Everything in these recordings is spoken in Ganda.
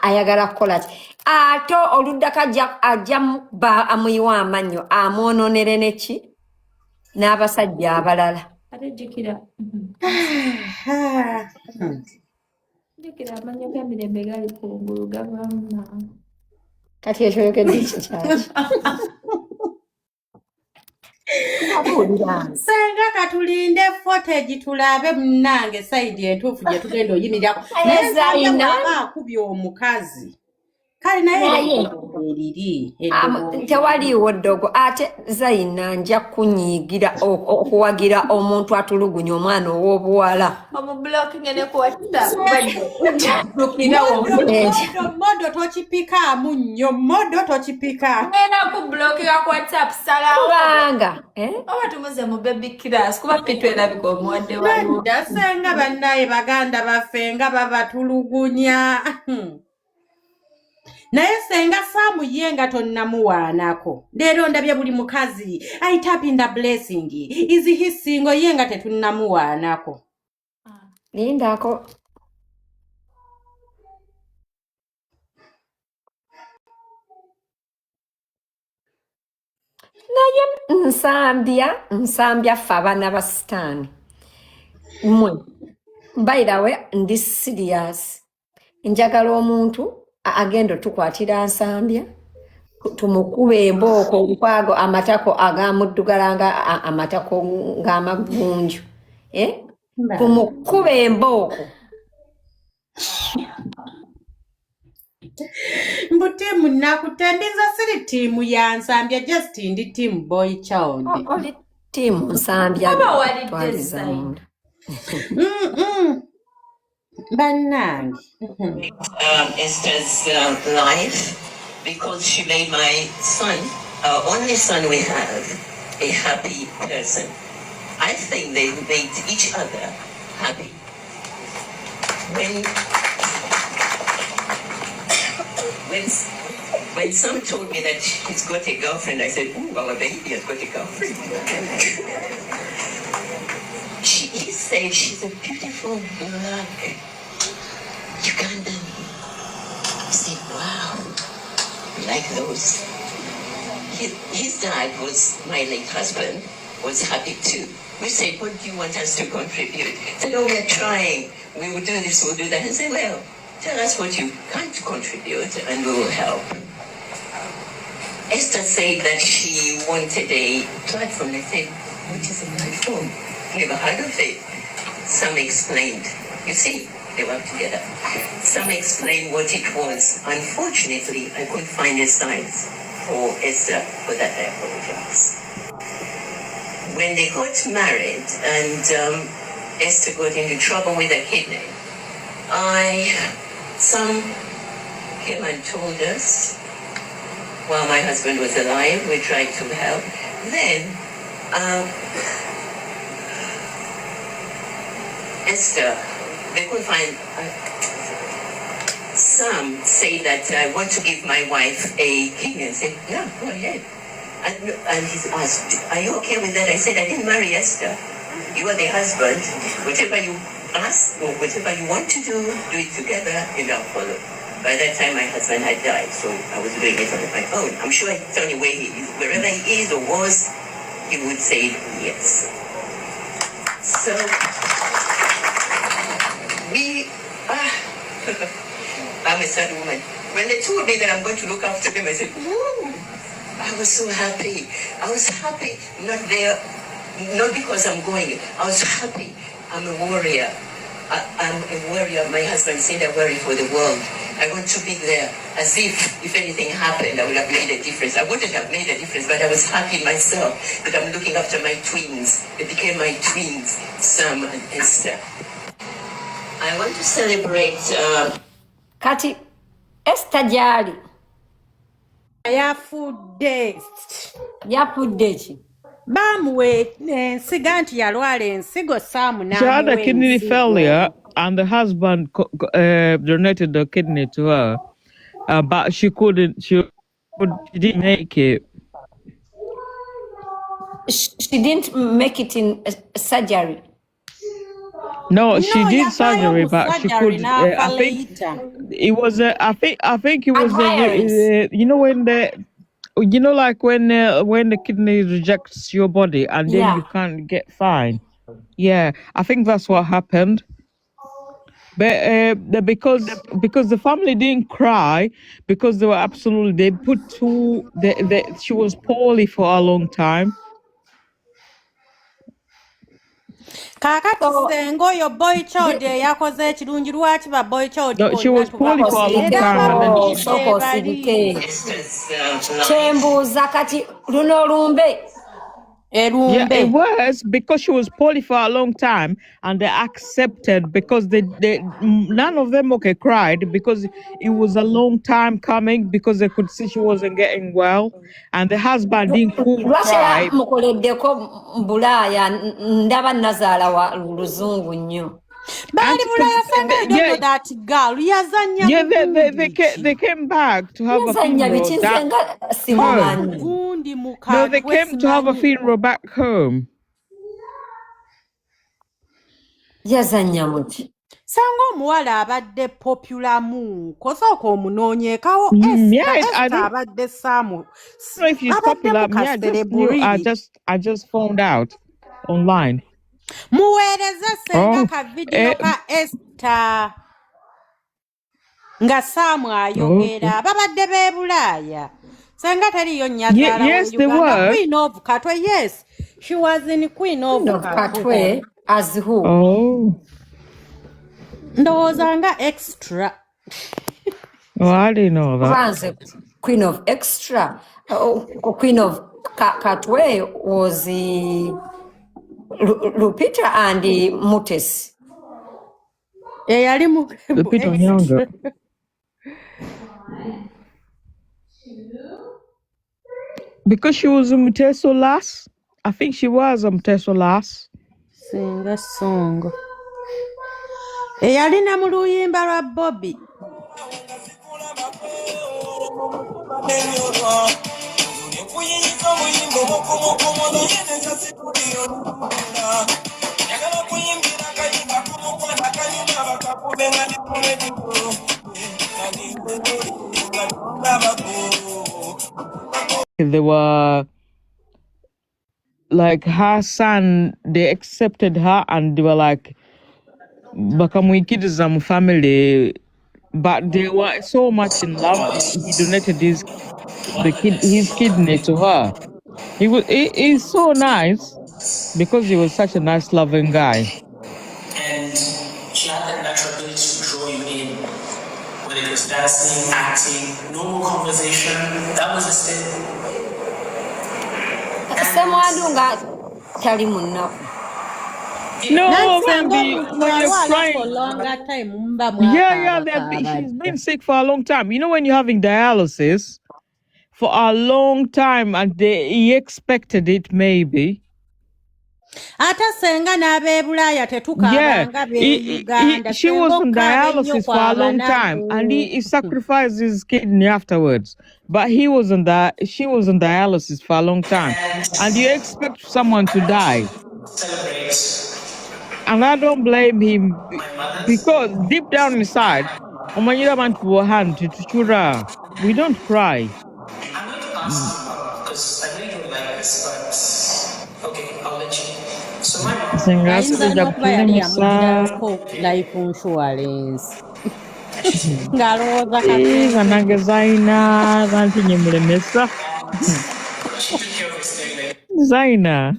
ayagala kukola ki ate oluddako ajja amuyiwa amannyo amwononere neki n'abasajja abalala Jjukira amannya ga Mirembe gali kungulu gavamma. kati ekyogedde kikyaki Senga katulinde footage tulabe munnange side entuufu gye tugenda oyimirako naye Nsambya bw'aba akubye omukazi kale naye eriri tewaliiwo ddogo ate Zaina nja kunyiigira okuwagira omuntu atulugunya omwana ow'obuwala Omublocking ne ku WhatsApp. modo tokipikaamu nnyo modo tokipika Ngenda kublockinga ku WhatsApp salawo. kubanga Oba tumuze mu baby class kuba pitwerabika omuwadde waliwo. Senga bannaye baganda baffe nga babatulugunya naye senga saamuye nga tonnamuwaanako leero ndabye buli mukazi ayitapinda blessing is his single ye nga tetunnamuwaanako lindako naye nsambya ffe abaana ba sitaani mmwe mbayirawe ndi serious njagala omuntu agenda tukwatira Nsambya tumukuba embooko olukwago amatako agamuddugala nga amatako ng'amagunju tumukuba embooko mbu tiimu nakutembiza siri tiimu ya Nsambya just ndi team boy child oli tiimu Nsambya twaliza munda bannange Esther's life because she made my son, our only son we have, a happy person. I think they made each other happy. When Sam told me that he's got a girlfriend, I said, "Ooh, our baby has got a girlfriend." He said she's a beautiful black Ugandan. I said, "Wow, like those." His dad was my late husband, was happy too. We said, "What do you want us to contribute?" He said, "Oh, we're trying. We will do this, we'll do that." I said, "Well, tell us what you can't contribute and we will help." Esther said that she wanted a platform. I said, "What is a platform? Never heard of it." Some explained. You see, they work together. Some explained what it was. Unfortunately, I couldn't find a science for Esther. For that, I apologize. When they got married and Esther got into trouble with her kidney, some came and told us while my husband was alive. We tried to help. Then Esther, they couldn't find. Some say that I want to give my wife a kidney. I said, "Yeah, go ahead." And he asked, "Are you okay with that?" I said, "I didn't marry Esther. You are the husband. Whatever you ask or whatever you want to do it together and I'll follow." By that time, my husband had died, so I was doing it on my own. I'm sure it's the only way he is. Wherever he is or was, he would say yes. So, I'm a sad woman. When they told me that I'm going to look after them, I said, "Woo!" I was so happy. I was happy, not there, not because I'm going. I was happy. I'm a warrior. I'm a warrior. My husband said I worry for the world. I want to be there as if anything happened, I would have made a difference. I wouldn't have made a difference, but I was happy myself that I'm looking after my twins. They became my twins, Sam and Esther. I want to celebrate... Kati, Esther gyali. Yafudde ki? Bamuwe ensiga nti yalwala ensigo Saamu She had a n'amuwa kidney ensigo. failure, and the husband donated the kidney to her, but she didn't make it. She didn't make it in surgery. No, she No, did yavaayo surgery, mu but she surgery could. n'afa I think later. it was. I think it was. Adherence. You know when like when the kidney rejects your body and then Yeah. you can't get fine. Yeah, I think that's what happened. But because the family didn't cry because they were absolutely they put two. She was poorly for a long time. Kaakati So Senga oyo boy child yakoze ekirungi lwaki ba boy child No, she bonna was poorly for a long osirike era time, and then ko she. abamuyidde soko bali osirike. Kyembuuza kati luno lumbe. Yeah, it erumbe. was because she was poorly for a long time, and they accepted because none of them cried because it was a long time coming because they could see she wasn't getting well, and the husband didn't Lwakera cry. mukoleddeko mu Bulaaya ndaba nazaala wa luzungu nnyo. Baali Bulaaya Senga I don't know Yeah, that girl yazannya yeah, mugundi they ki? came back to have a Yazannya funeral biki that nze nga home. simumanyi. Mugundi No, they mukatwe came to have a simanyi. funeral back home. Yazannya muki? Sanga omuwala abadde popular mu kosooka omunoonyeekawo Yeah, I Esther don't abadde Saamu know if she's popular. abaddemu Me, I just knew. kaserebuliri. I just found out online. Muweereze Senga Oh, ka vidiyo ka Esther nga Saamu okay. ayogera babadde b'e Bulaaya. Senga teriyo nnyazaala Yes, w'e they Uganda. were. Queen of Katwe, yes. She was in Queen of Queen of Katwe. Katwe as who? Oh, Ndowooza nga extra. I didn't know that. Kubanze Queen of Extra. Queen of Katwe was Lupita and Mutes. Eyali mu The Peter extra. Younger. Because she was a Mteso lass. I think she was a Mteso lass. Senga song. Eyalina mu luyimba lwa Bobby. They were like her son, they accepted her and they were like, Bakamwikidizam family. But they were so much in love. He donated his kidney to her. He's so nice because he was such a nice, loving guy. And she had that natural ability to draw you in, whether it was dancing, acting, normal conversation. That was a step. Semwandu nga tali munaku. No, Senga Bambi, omuntu when you're yalwala for crying. longer time mba She's been sick for a long time. You know, when you're having dialysis for a long time and he expected it maybe. Ate Senga n'ab'e Bulaaya tetukaabanga b'e Uganda. She was on dialysis for a long time and he sacrificed his kidney afterwards. But she was on dialysis for a long time. And you expect someone to die. Celebrate. And I don't blame him because deep down inside, we don't cry. I'm going to ask you, Mama, because I know you don't like this, but okay, I'll let you. So my mom, ayinza n'okuba yali yamugirako life insurance ng'alowooza Zanange Zaina, Zantinye Mulemesa. she took care of us anyway. Zaina.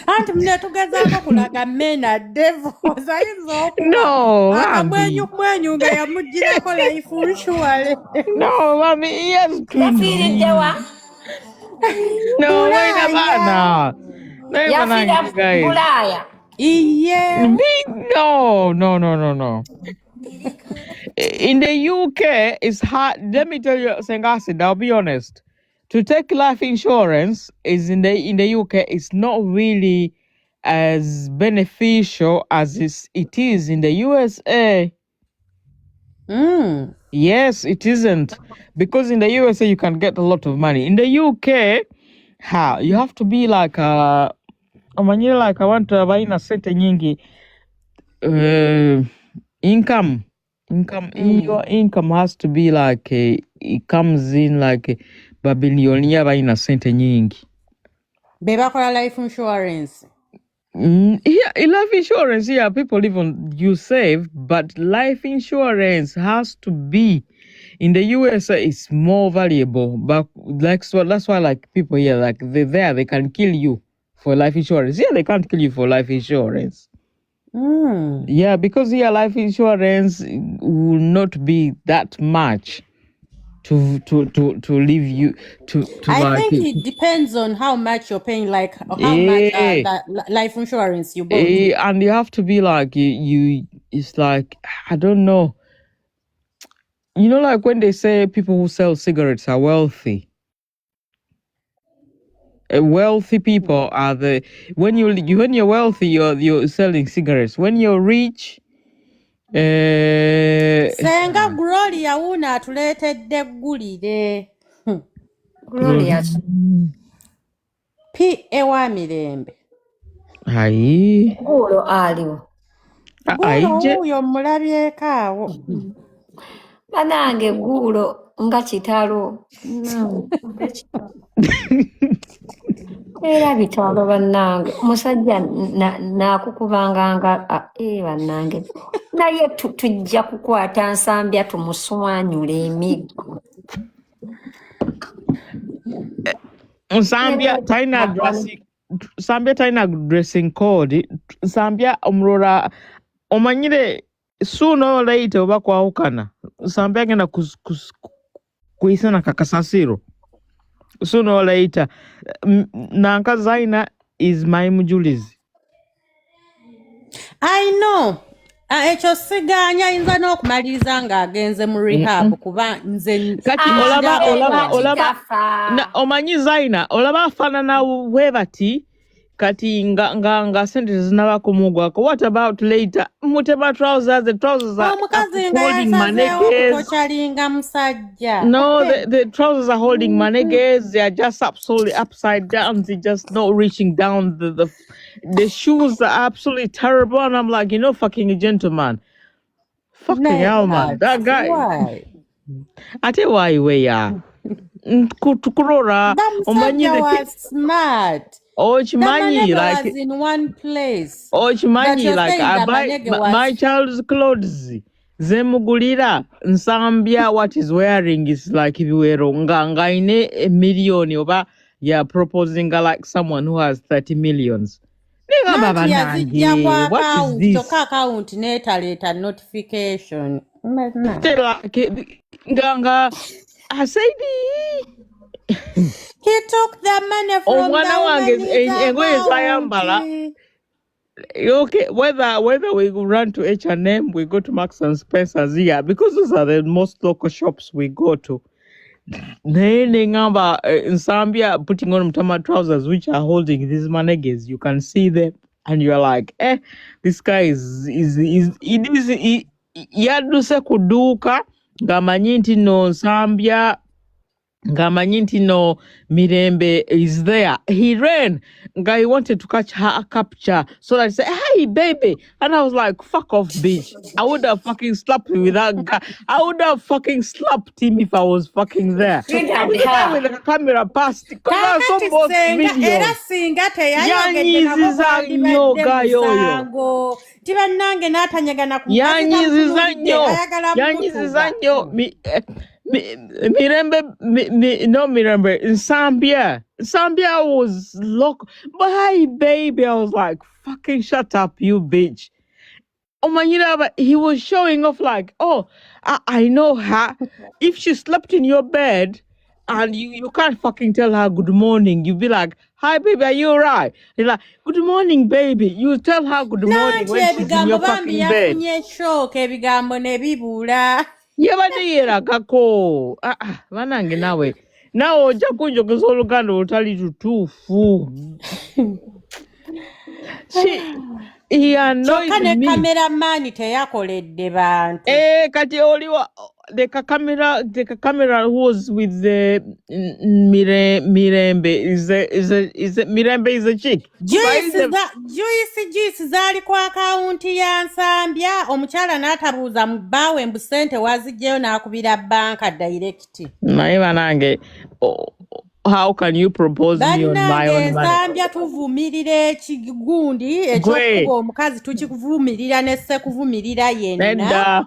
anti mune tugezaako kulaga mena devils ayinza okuba No, akamwenyumwenyu nga yamugirako life insurance. No, I mean, he has Yafiiriddewa? No, wait a Bulaaya. minute. Yafiira Guys. Bulaaya. Iye. No. In the UK, it's hard. Let me tell you, Sengasid, I'll be honest. To take life insurance is in the UK, it's not really as beneficial as it is in the USA. Yes, it isn't. Because in the USA, you can get a lot of money. In the UK, you have to be like I want to buy a sente nyingi income. Your income has to be like it comes in like babilionia baina sente nyingi. Bebakola life insurance. Yeah, life insurance, yeah, people even you save, but life insurance has to be in the US it's more valuable. But like so that's why like people here like they can kill you for life insurance. Yeah, they can't kill you for life insurance. Yeah, because here life insurance will not be that much to leave you to I like think it depends on how much you're paying, like how much that life insurance you bought. And you have to be like you it's like I don't know. You know, like when they say people who sell cigarettes are wealthy. Wealthy people are the when you're wealthy you're selling cigarettes. When you're rich, Senga Gloria una atuletedde ggulire. Gloria. P ewa Mirembe. Aye. Gulo aliwo. Gulo wuuyo mmulabyeko awo. Banange gulo nga kitalo. Era bitalo bannange. Musajja nakukubanga nga bannange. Naye tujja kukwata nsambya tumuswanyule emiggo. Zambia taina dressing code. Zambia omrora omanyire sooner or later oba kwawukana. Zambia genda kuisana kakasasiro. Sooner or later. Nanka Zaina is my mujulizi. I know. Ekyo siganya ayinza n'okumaliriza ng'agenze mu rehab kuba nze kati olaba omanyi Zaina olaba afaanana bwe bati kati nga sente zinabako mugwako. What about later? Mutema trousers, the trousers are holding maneges. No, the trousers are holding maneges. They are just absolutely upside down. They're just not reaching down. The shoes are absolutely terrible. And I'm like, fucking a gentleman. Fucking hell, man. That guy. Why? I tell you why we are. Kuturora. Omusajja was smart. Ochimanyi like was in one place. Ochimanyi like I buy my child's clothes. Zemugulira nsambya what is wearing is like if you were nga ine a million oba you're proposing like someone who has 30 millions. What is this? Account later notification. Nga I said he took the money from okay, whether we run to H&M, we go to Marks and Spencer's here because those are the most local shops we go to. In Zambia, putting on Mtama trousers which are holding these maneges, you can see them, and you're like, this guy is yaduse kuduka ngamanyinti no Zambia. Ngamanyinti no Mirembe is there. He ran. Guy wanted to catch her capture. So I said, hey, baby. And I was like, fuck off, bitch. I would have fucking slapped him with that guy. I would have fucking slapped him if I was fucking there. With the camera past. Because I saw both videos. Mirembe in Zambia was local, but hey baby, I was like, fucking shut up, you bitch. Oh my, but he was showing off like, I know her. If she slept in your bed and you can't fucking tell her good morning, you be like, hi baby, are you alright? You're like, good morning baby. You tell her good morning when she's in your fucking bed. Yabadde kako banange nawe ojja kunjogeza oluganda olutali lutuufu. he annoys kyokka ne me. kameramaani teyakoledde bantu. Kati oliwa the camera who was with the Mirembe is Mirembe is a chick. Juice zaali ku akawunti ya Nsambya, omukyala n'atabuuza mu bbaawe mbu ssente waziggyeyo n'akubira banka direct. Naye banange, how can you propose me on my own money? Nsambya tuvumirira ekigundi ekyokuba omukazi tukikuvumirira ne ssekuvumirira yenna.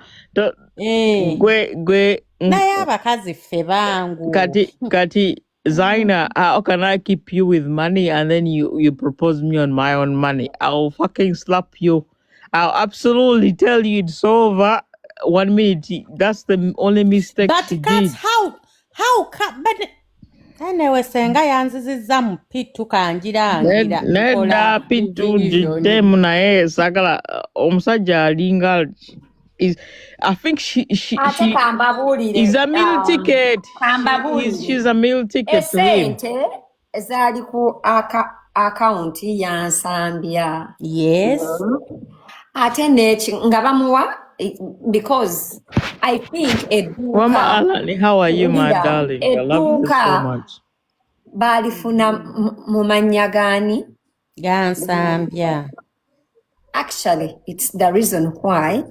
Gwe naye abakazi ffe bangu. Kati Zaina, how can I keep you with money and then you propose me on my own money? I'll fucking slap you. I'll absolutely tell you it's over 1 minute. That's the only mistake she did. But but anyway, Senga yanzizizza mu pitu kanjirangira. Nedda pitu jitemu naye sagala omusajja alinga I think she is a meal ticket. She's a meal ticket to him. Ezali ku account ya Nsambya. Yes. Ate nechi nga bamuwa because I think Mama Alani, how are you, my darling? I love you so much. Balifuna mu mannya gani? Ya Nsambya. Actually, it's the reason why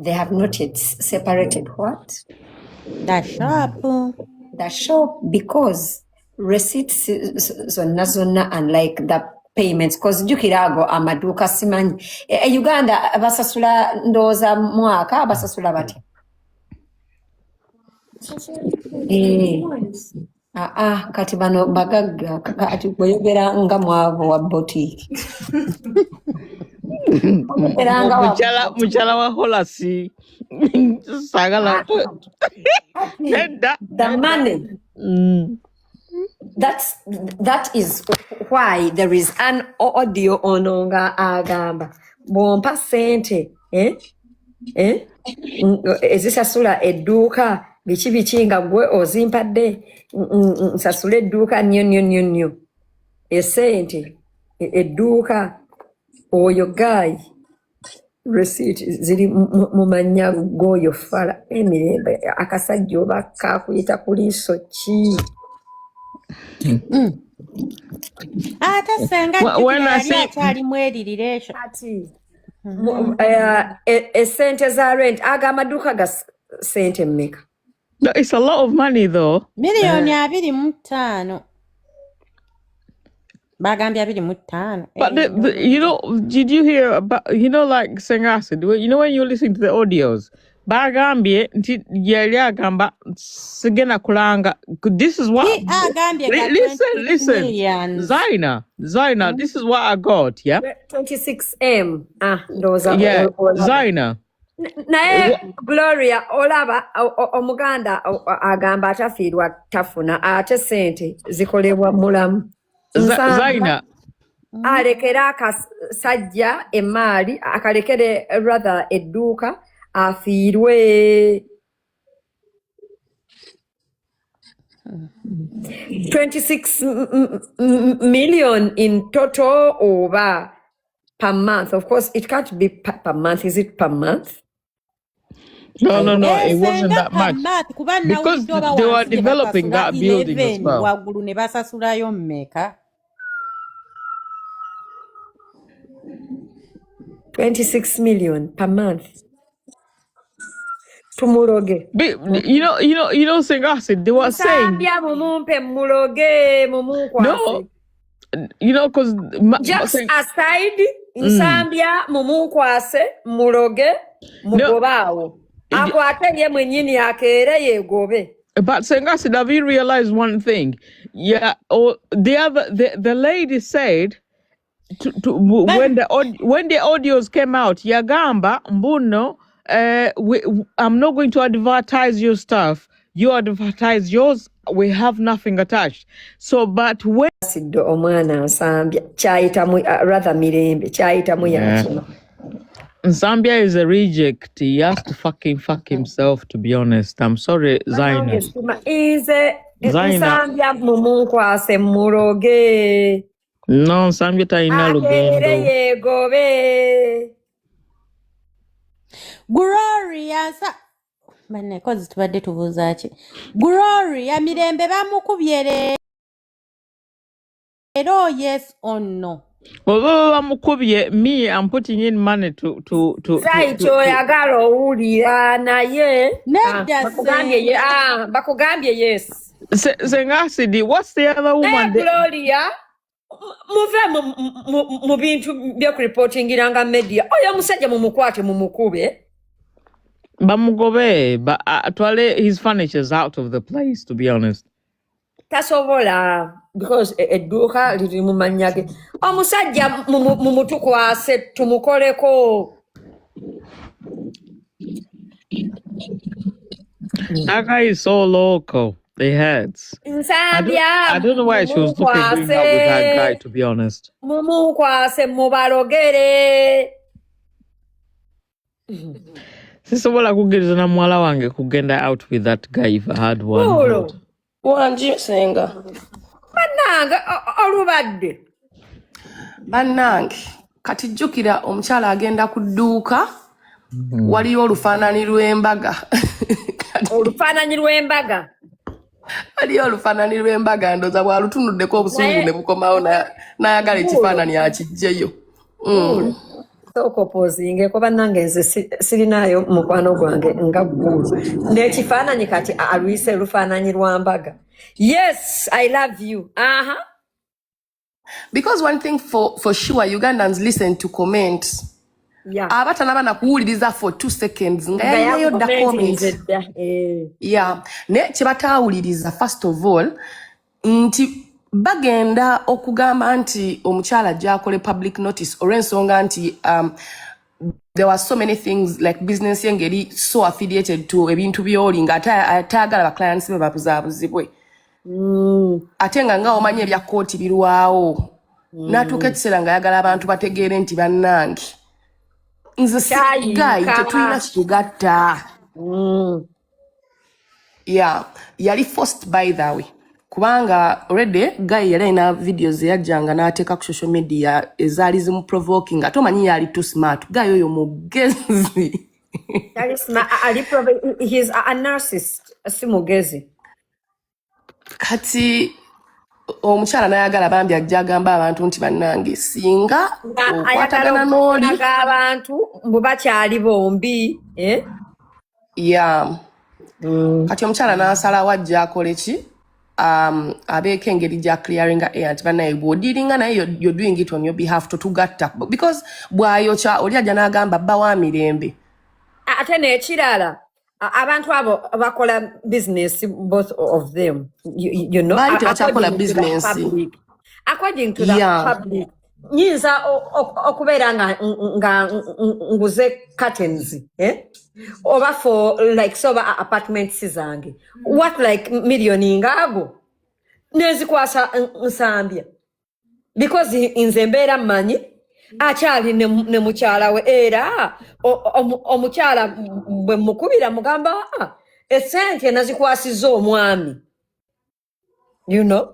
they have not yet separated what? The shop. The shop, because receipts zonna unlike the payments, because jukirago amaduka simanyi. Uganda basasula ndoza mwaka basasula bati. Kati bano bagagga kati boyogera nga mwabo wa boutique. Muchala wa holasi sagala the money. That is why there is an audio ononga agamba bompa sente ezisasula edduuka biki nga gwe ozimpadde nsasula edduuka nnyo esente edduuka oyo guy receipt ziri mu mannya g'oyo fala Mirembe akasajja oba kakuyita ku liiso ki? Ate Senga yali akyali mweririre ekyo. Esente za rent aga amaduuka ga sente mmeka? No, it's a lot of money though. Miliyoni 25. Bagambia 25. But did you hear about, like Senga said, when you listen to the audios, Bagambia, Gamba, Sigena Kulanga, this is what. Listen, Zaina, this is what I got, yeah? 26M. Those are. Yeah, Zaina. Nae Gloria olaba omuganda agamba atafiirwa tafuna ate sente zikolebwa mulamu. Zaina alekera akasajja emaali akalekere rather edduuka afiirwe 26 million in total over per month. Of course, it can't be per month. Is it per month? No, it wasn't that much. Because they were developing that building as well. 26 million per month. Tumuloge. Senga said they were saying. No, because just aside, Nsambya mumukwase muloge mugobawo. Akwate mwenyini akere yegobe. But Senga said, have you realized one thing? Yeah, the lady said when the audios came out, Yagamba Mbuno, I'm not going to advertise your stuff. You advertise yours. We have nothing attached. So, but when omwana Nsambya chaitamu rather Mirembe chaitamu yakino. Zambia is a reject. He has to fucking fuck himself, to be honest. I'm sorry, Zaina. Zambia mumunkwase muroge. No, Nsambya talina atere lugendo. yegobe. Gloria bane kozi tubadde tubuuza ki Gloria Mirembe bamukubye leero yes or no? Although bamukubye, me, I'm putting in money to Saito oyagala owulira naye Nedda bakugambye bakugambye yes. Sengasidi, what's the other woman? Gloria muve mu bintu by'okuripotingiranga media oyo omusajja mumukwate mumukube. Bamugobe, but Twale, his furniture's out of the place, to be honest. Tasobola because edduuka liri mu mannya ge. Omusajja mumutukwase tumukoleko. That guy is so local. The heads. I don't know why she was looking bring up with that guy, to be honest. Mumukwase mubalogere. Sisobola kugiriza na mwala wange kugenda out with that guy if I had one. Cool. Wanji Senga. Bannange olubadde. Bannange kati jjukira omukyala agenda ku dduuka waliyo olufaananyi lw'embaga. Olufaananyi lw'embaga. Waliyo olufaananyi lw'embaga ndoza bwalutunuddeko obusungu ne bukomawo n'ayagala ekifaananyi akiggyeyo. Okopozingeko bannange nze sirinaayo mukwano gwange nga ggulu n'ekifaananyi kati alwise lufaananyi lwa mbaga. Yes, I love you. Because one thing for sure Ugandans listen to comments. Yeah. Abatanaba na kuwuliriza for 2 seconds nga yayo da comments. Yeah. Ne kye bataawuliriza first of all nti bagenda okugamba nti omukyala gy'akole public notice olw'ensonga nti there were so many things like business engeri so affiliated to ebintu by'oli nga atayagala ba clients be babuzaabuzibwe. Ate nga omanyi ebya kooti birwawo n'atuuka ekiseera nga ayagala abantu bategeere nti bannange nze sigayi tetulina kitugatta. Yeah, yali forced by the way. Kubanga already guy yali na videos yajjanga n'ateeka ku social media ezaali zimu provoking ate omanyi yali too smart. Guy oyo mugezi. He's a narcissist. Si mugezi. Kati omukyala n'ayagala bambi ajja agamba abantu nti bannange singa okwatagana n'oli abantu mbu bakyali bombi. Yeah. Kati omukyala n'asalawo ajja akole ki abeeko engeri gya clearing air nti bannaye bw'odiringa naye you're doing it on your behalf totugatta because bw'ayokya oli ajja n'agamba bba wa Mirembe. Ate n'ekirala abantu abo bakola business both of them you know according to the public nyinza okubeera nga nguze curtains oba for like soba apartments zange what like million ngago nezikwasa Nsambya because nze mbeera mmanyi akyali ne mukyala we era omukyala bwe mukubira mugamba esente nazikwasiza omwami you know.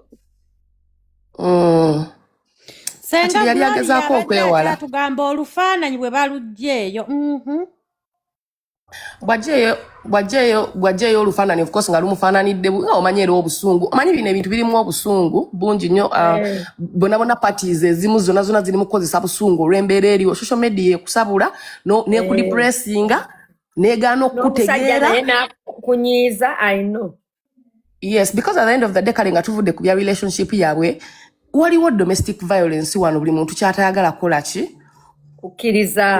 Senga yali agezaako okwewala tugamba olufaananyi bwe balugyeeyo. bwajjeeyo olufaananyi of course nga lumufaananidde omanyi era obusungu omanyi bino ebintu birimu obusungu bungi nnyo bonabona parties ezimu zonna zirimu kukozesa busungu olw'embeera eriwo social media ekusabula nekudepressinga negaana okukutegeera kunyiiza I know. Yes, because at the end of the day kale nga tuvudde ku bya relationship yaabwe waliwo domestic violence wano buli muntu kyatayagala kukola ki kukkiriza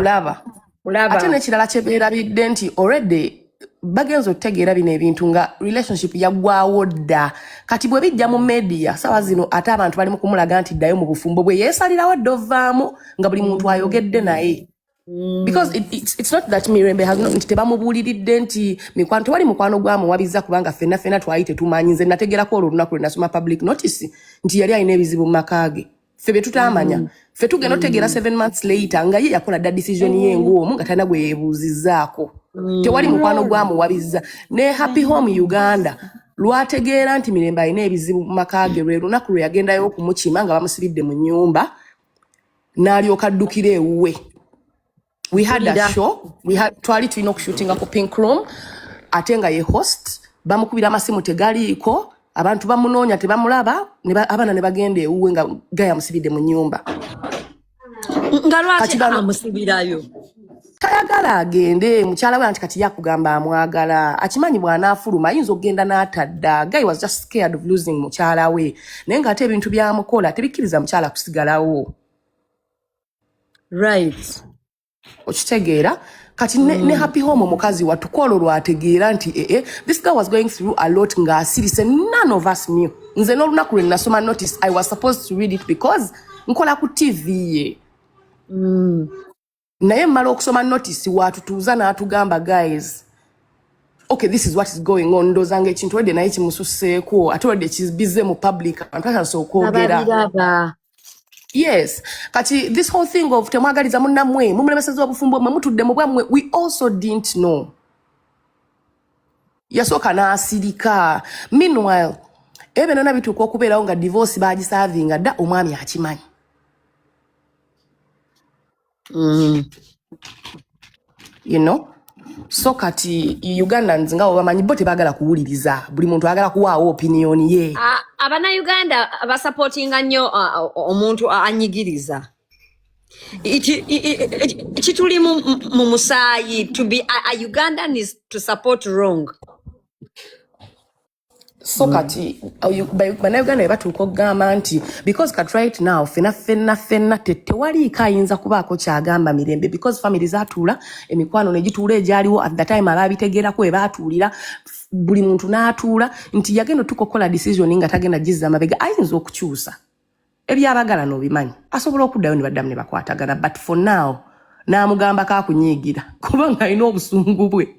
kulaba ate n'ekirala kyebeerabidde nti already bagenza okutegeera bino ebintu nga relationship yaggwawo dda kati bwe bijja mu media sawa zino ate abantu bali mu kumulaga nti ddayo mu bufumbo bwe yeesalirawo dda ovaamu nga buli muntu ayogedde naye. Because it's not that Mirembe has not tebamubuuliridde nti mikwano tewali mukwano gwamuwabiza kubanga ffenna twali tetumanyi nze nategerako olwo olunaku lwe nasoma public notice nti yali alina ebizibu mu maka ge ffe be tutaamanya ffe tugenda otegeera 7 months later nga ye yakola dda decision ye ng'omu nga talina gwe yeebuuzizzaako tewali mukwano gwamuwabiza ne Happy Home Uganda lwategeera nti Mirembe alina ebizibu mu maka ge lwe lunaku lwe yagendayo okumukima nga bamusibidde mu nnyumba n'alyoka addukira ewuwe. We had a show, twali tulina okushootinga ku Pink Room ate nga ye host, bamukubira amasimu tegaliiko, abantu bamunoonya tebamulaba, abaana ne bagenda ewuwe nga gaya musibidde mu nnyumba. Nga lwaki amusibirayo? Tayagala agende, mukyala we anti kati yakugamba amwagala, akimanyi bw'anaafuluma ayinza okugenda n'atadda. Guy was just scared of losing mukyala we, naye ng'ate ebintu byamukola tebikkiriza mukyala kusigalawo. Right. Okitegeera kati ne happy home mukazi watukola lwategeera nti this guy was going through a lot ng'asirise, none of us knew. Nze n'olunaku lwe nasoma notice, I was supposed to read it because nkola ku TV ye. Naye mmala okusoma notice watutuuza n'atugamba guys, okay, this is what is going on. Ndozanga ekintu wedde naye kimususseeko ate wedde kibize mu public abantu atasooka okwogera. Yes, kati this whole thing of temwagaliza munnamwe mumulemeseza obufumbo mwe mutudde mu bwamwe, we also didn't know. Yasooka n'asirika. Meanwhile, ebe nona bituuka okubeerawo nga divorce baagisavinga dda omwami akimanyi. You know? So kati Ugandans nga bamanyi bo tebaagala kuwuliriza, buli muntu agala kuwaawo opinion ye. Abana Uganda basupportinga nnyo omuntu anyigiriza. Kituli mu musaayi, to be a Ugandan is to support wrong. So kati bana Uganda batuuka okugamba nti because kat right now fenna tewaliiko ayinza kubaako kyagamba Mirembe because family zaatuula, emikwano ne gituula egyaliwo at the time abaabitegeerako ebaatuulira, buli muntu n'atuula nti yagenda tukokola decision nga tagenda gizza amabega, ayinza okukyusa ebyabagala n'obimanyi, asobola okuddayo ne baddamu ne bakwatagana, but for now n'amugamba kaakunyiigira kubanga alina obusungu bwe.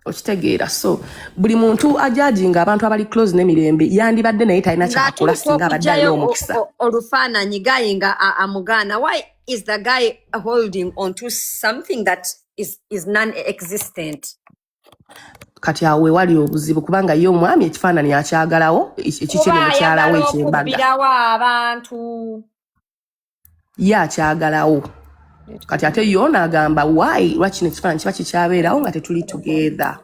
Okitegeera, so buli muntu ajajinga abantu abali close ne Mirembe yandibadde naye talina kyakola singa abadde alina omukisa. Olufaananyi gayinga amugana, why is the guy holding on to something that is non-existent? Kati awe wali obuzibu kubanga ye omwami ekifaananyi akyagalawo ekikyene mukyala we ekyembaga abantu ye akyagalawo. Kati ate yona agamba why lwaki ekifaananyi kiba kikyabeerawo nga tetuli together.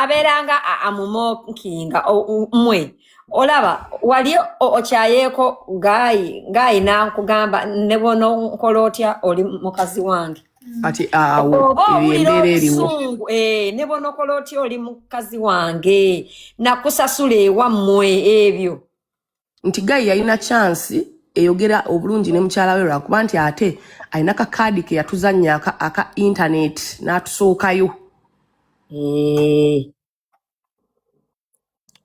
Abeeranga amumokinga mwe olaba wali okyayeeko gayi nankugamba ne bono nkola otya oli mukazi wange. Kati awo embeera eriwo ne bono nkola otya oli mukazi wange nakusasula ewammwe ebyo. Nti gayi yalina chance eyogera obulungi ne mukyala we lwakuba nti ate alina kakaadi ke yatuzannya aka internet n'atusookayo.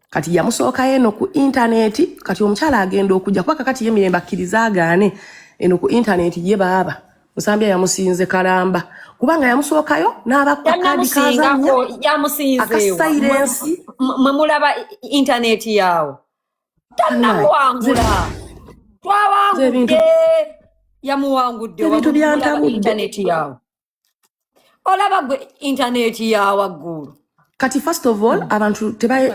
Kati yamusookayo eno ku internet, kati omukyala agenda okujja kuba kakati ye Mirembe akkiriza agaane eno ku internet ye baaba Musambya yamusinze kalamba kubanga yamusookayo n'abakakaadi kazannya akasilence mwe mulaba internet yawo tannamuwangula twawangudde yamuwangudde ebintu byantabudde internet yawo olaba gwe internet yawo waggulu. Kati first of all abantu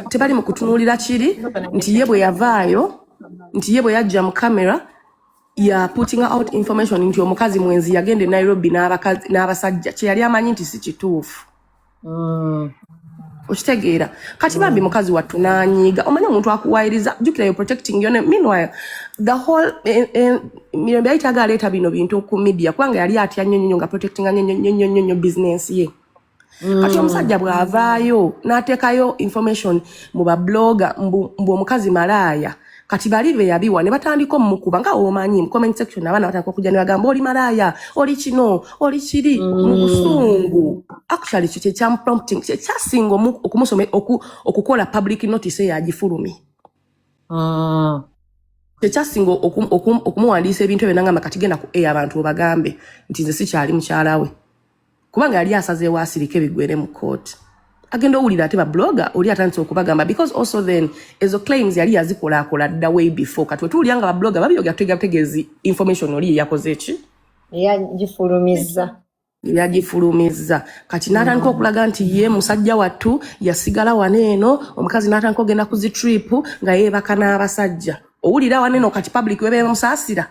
tebali mu kutunuulira kiri nti ye bwe yavaayo nti ye bwe yajja mu kamera ya putting out information nti omukazi mwenzi yagenda Nairobi n'abasajja kye yali amanyi nti si kituufu. Okitegeera kati bambi mukazi wattu n'anyiiga omanya omuntu akuwayiriza jjukira you protecting your name. Meanwhile the whole Mirembe ayitaga aleeta bino bintu ku media kubanga yali atya nnyo nga protecting nnyo business ye. Kati omusajja bw'avaayo n'ateekayo information mu bablogger mbu omukazi malaaya kati bali be yabiwa ne batandika omukuba nga omanyi mu comment section abaana batandika okujja ne bagamba oli malaaya oli kino oli kiri mu busungu. Actually kye kyamprompting kye kyasinga okumusome okukola public notice eyagifulumi. Kye kyasinga okumuwandiisa ebintu ebyo nangamba kati genda ku abantu obagambe nti nze sikyali mukyala we kubanga yali asazeewo asirike bigwere mu court. Agenda owulira ate ba blogger oli atandise okubagamba because also then ezo claims yali yazikolakola dda way before kati wetuwulira nga ba blogger babiyogera tutegeezi information oli yakoze eki yagifulumiza. yagifulumiza kati n'atandika okulaga nti ye musajja wattu yasigala waneeno omukazi n'atandika ogenda ku zi trip nga yeebaka n'abasajja owulira waneeno kati public webeera musaasira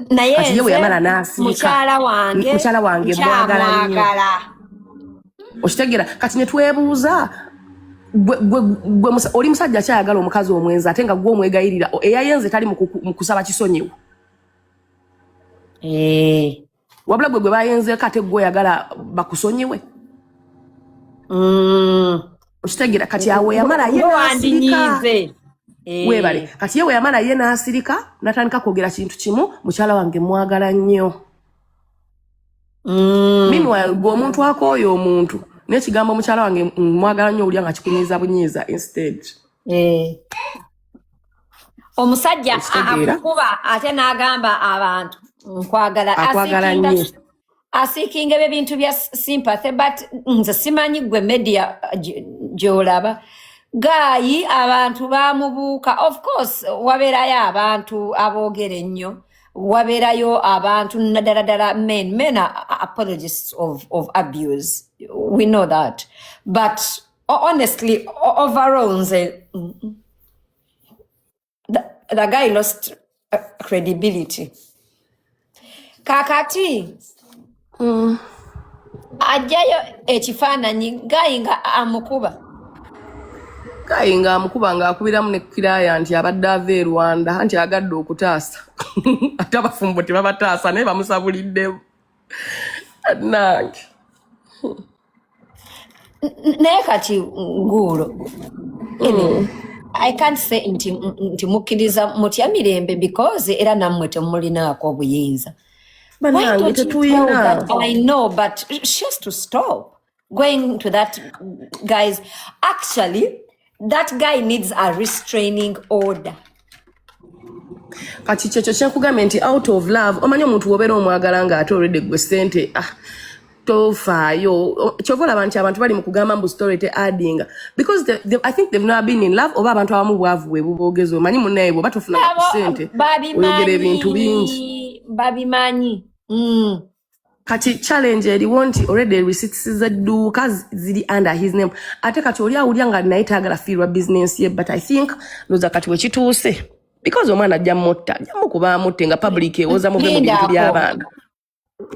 naye kati ye bwe yamala nze n'asirika mukyala wange mwagala nnyo okitegeera kati ne twebuuza oli musajja kyayagala omukazi omwenzi ate nga gwe omwegayirira eyayenze tali mu kusaba kisonyiwo wabula gwe bayenzeeko ate gwe oyagala bakusonyiwe okitegeera kati awo yamala ye n'asirika weebale kati ye bwe yamala ye n'asirika n'atandika kwogera kintu kimu mukyala wange mwagala nnyo meanwhile gwe omuntu akooyo omuntu n'ekigambo mukyala wange mwagala nnyo olya nga kikunyiiza bunyiiza instead omusajja akukuba ate n'agamba abantu nkwagala nnyo asiikinga ebintu bya sympathy but nze simanyi gwe media gy'olaba gayi abantu bamubuuka of course wabeerayo abantu aboogera ennyo wabeerayo abantu naddala men are apologists of abuse we know that but honestly overall nze the guy lost credibility kakati ajjayo ekifaananyi gayi nga amukuba gayi nga amukuba ng'akubiramu ne kiraya nti abadde ava e Rwanda nti agadde okutaasa ate abafumbo tebabataasa naye bamusabuliddemu nange naye kati nguulo I can't say nti mukkiriza mutya Mirembe because era nammwe temulinaako obuyinza. Why don't you tell that? I know, but she has to stop going to that guy's. Actually, that guy needs a restraining order. Kati kyekyo kyenkugambye nti out of love omanyi omuntu wobeera omwagala nga ate already gwe ssente tofaayo kyova olaba nti abantu bali mu kugamba mbu story te addinga because I think they've never been in love oba abantu abamu bwavu bwe buboogezi omanyi munnaye bwe batofuna ku ssente oyogera ebintu bingi babimanyi kati challenge eriwo nti already receipts z'edduuka ziri under his name ate kati oli awulya nga naye taagala fiirwa business ye but I think loza kati we kituuse because omwana ajja mutta ajja mukuba amutte nga public ewoza muve mu bintu by'abantu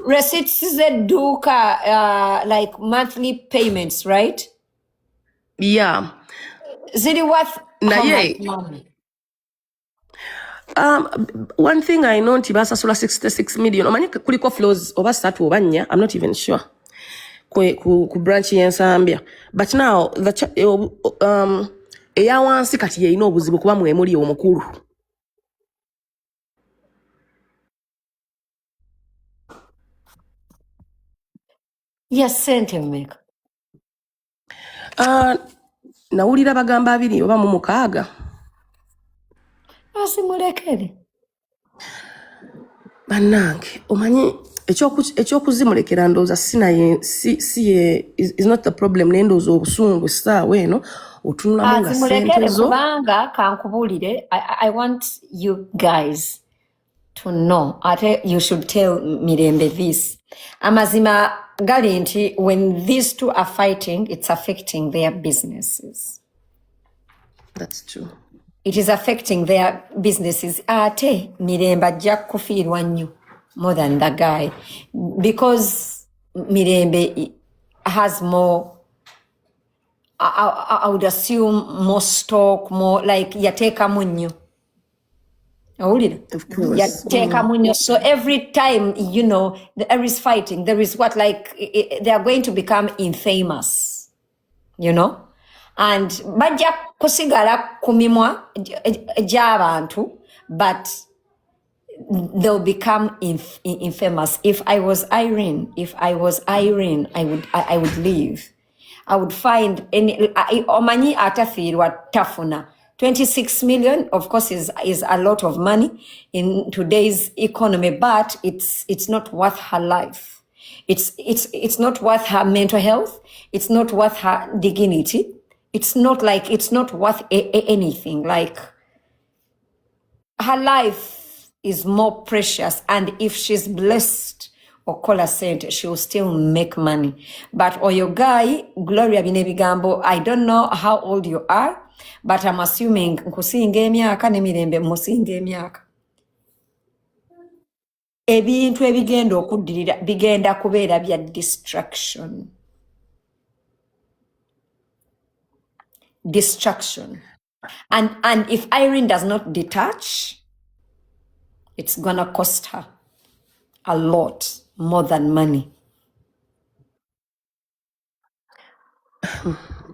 receipts z'edduuka like monthly payments, right? Yeah. Ziri worth naye one thing I know nti basasula 66 million omanyi kuliko flows oba 3 oba 4 I'm not even sure ku branch y'ensambya but now eya wansi kati yeyina obuzibu kuba mwemuli omukulu yes sente mmeka nawulira bagamba 2 oba mu 6 asimulekere bannange omanyi ekyokuzimulekera ndowooza sinaye is not the problem naye ndowooza obusungu essaawa eno otunulamu nga ssente zo kubanga kankubuulire I want you guys to know ate you should tell Mirembe this amazima gali nti when these two are fighting it's affecting their businesses. That's true. It is affecting their businesses. Ate Mirembe ajja kufiirwa nnyo more than the guy because Mirembe has more I would assume more stock, more like yateekamu nnyo. Of course. Yateekamu nnyo. So every time, you know, there is fighting, there is what like they are going to become infamous, you know? And bajja kusigala ku mimwa gy'abantu, but they'll become infamous. If I was Irene, I would leave. I would find any omanyi atafiirwa tafuna 26 million of course is a lot of money in today's economy, but it's not worth her life. It's not worth her mental health. It's not worth her dignity. It's not worth anything. Like her life is more precious, and if she's blessed okola sente, she will still make money. But oyo guy, Gloria bine bigambo, I don't know how old you are, but I'm assuming nkusinga emyaka ne Mirembe musinga emyaka. Ebintu ebigenda okuddirira bigenda kubeera bya distraction. And if Irene does not detach, it's gonna cost her a lot more than money.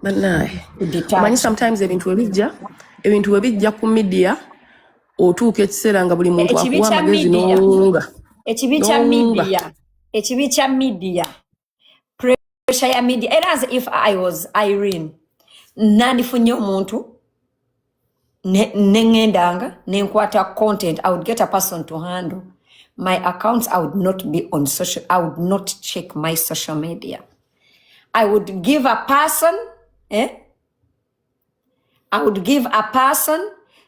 Banaye. To detach. Omanyi sometimes ebintu webijja ku media otuuka ekiseera nga buli muntu akuwa amagezi n'owunga. Ekibi kya media. Pressure ya media. Era as if I was Irene. Nandifunye omuntu nengendanga nenkwata content, I would get a person to handle my accounts. I would not be on social, I would not check my social media. I would give a person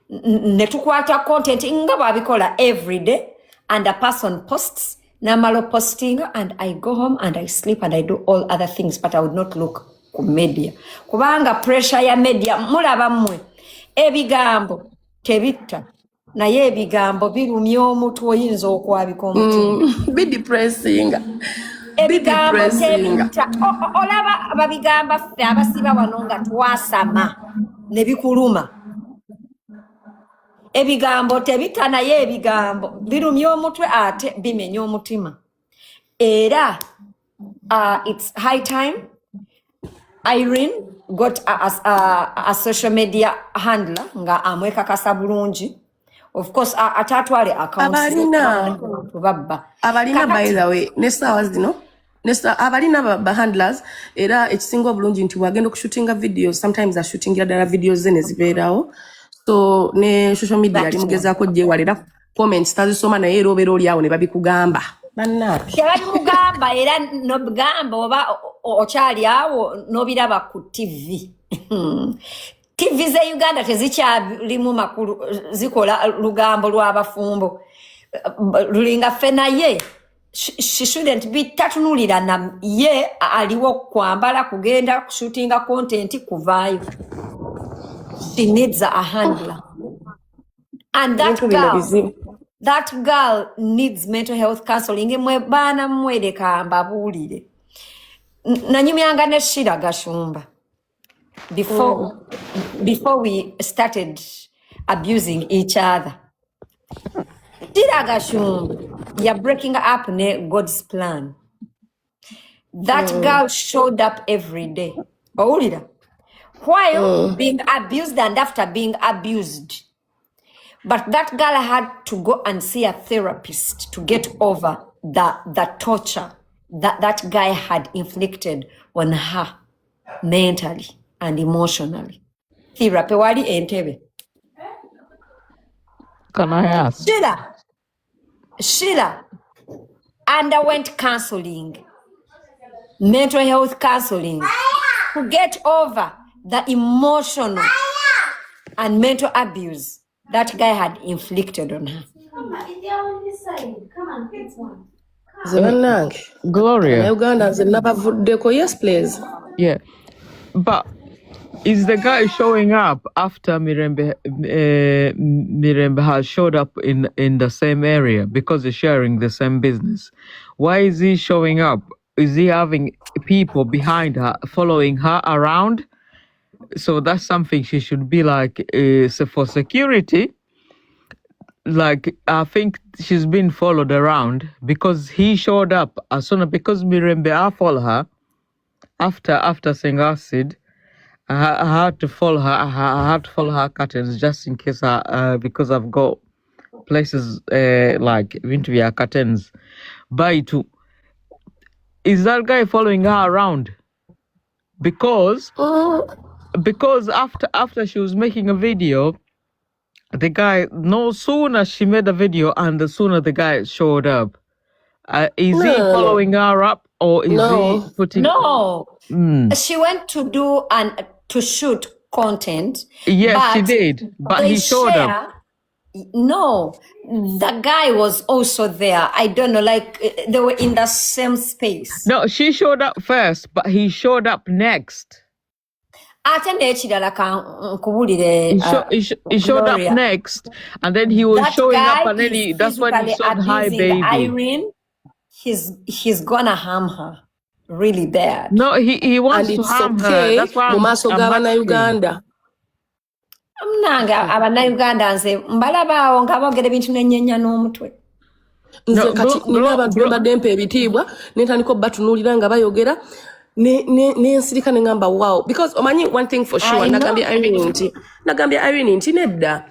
netukwata content nga babikola every day, and a person posts namalo posting, and I go home and I sleep and I do all other things, but I would not look ku media kubanga pressure ya media. Mulaba mmwe ebigambo tebitta naye ebigambo birumya omutwe, oyinza okwabika omutima. Be depressing. Ebigambo tebitta. Olaba babigamba ffe abasiba wano nga twasama ne bikuluma. Ebigambo tebitta naye ebigambo birumya omutwe ate bimenya omutima. Era it's high time Irene got a social media handler nga amwekakasa bulungi. Of course atatwale accounts abalina by the way nesaawa zino abalina ba handlers era ekisinga obulungi nti wagenda okushootinga videos, sometimes ashootingira ddala videos ze ne zibeerawo, so ne social media ali mugezaako gyewalira comments tazisoma naye era obeera oli awo ne babikugamba bannange. Tebabimugamba era nobigamba oba okyali awo nobiraba ku TV. TV ze Uganda tezikyalimu makulu, zikola lugambo lw'abafumbo lulinga ffe naye she shouldn't be tatunulira na ye aliwo kwambala kugenda kushootinga content kuvaayo. She needs a handler, and that girl needs mental health counseling. Mwe bana mweleka mbabuulire nanyumyanga ne Shira Gashumba before we started abusing each other. Shira Gashumba, you're breaking up God's plan. That girl showed up every day. While being abused and after being abused. But that girl had to go and see a therapist to get over the torture that guy had inflicted on her mentally and emotionally. Therapy wali Entebbe. Can I ask? Sheila underwent counseling, mental health counseling, to get over the emotional and mental abuse that guy had inflicted on her. Gloria. Yes, please. Yeah. But is the guy showing up after Mirembe has showed up in the same area because they're sharing the same business? Why is he showing up? Is he having people behind her following her around? So that's something she should be like, so for security. Like, I think she's been followed around because he showed up as soon as, because Mirembe, I follow her after Senga acid. I had to follow her. I had to follow her curtains just in case because I've got places like interview curtains. By two, is that guy following her around? Because after she was making a video, the guy, no sooner she made a video and the sooner the guy showed up. Is he following her up or is he putting... No. She went to to shoot content. Yes, she did. But he showed up. No, the guy was also there. I don't know, like they were in the same space. No, she showed up first, but he showed up next. Ate n'ekirala ka nkubulire He showed up Gloria. next, and then he was That showing up, guy and then is that's when he physically said, "Hi, abusing baby." Irene. He's gonna harm her really bad. No, he wants And to it's harm her. okay That's why mu maaso I'm g'abana asking. Uganda. Munange abannayuganda nze mbalabaawo nga boogera ebintu n'ennyenya n'omutwe. Nze No, kati nina abantu bembadde mpa ebitiibwa netandika obbatunuulira nga bayogera nensirika ne ngamba wow, because omanyi one thing for sure, I know. nagambye Irene nti nedda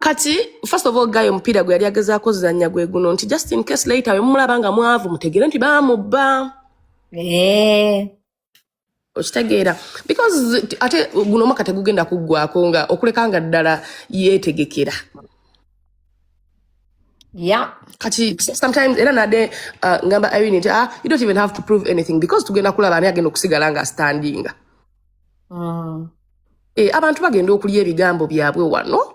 kati first of all guy omupiira gwe yali agezaako zanya gwe guno nti just in case later we mulaba nga mwavu mutegere nti baamubba. Okitegeera because ate guno omwaka tegugenda kuggwako nga okuleka nga ddala yeetegekera. Yeah. Kati sometimes era nade ngamba Irene nti you don't even have to prove anything because tugenda kulaba ani agenda okusigala nga standinga. Abantu bagenda okulya ebigambo byabwe wano.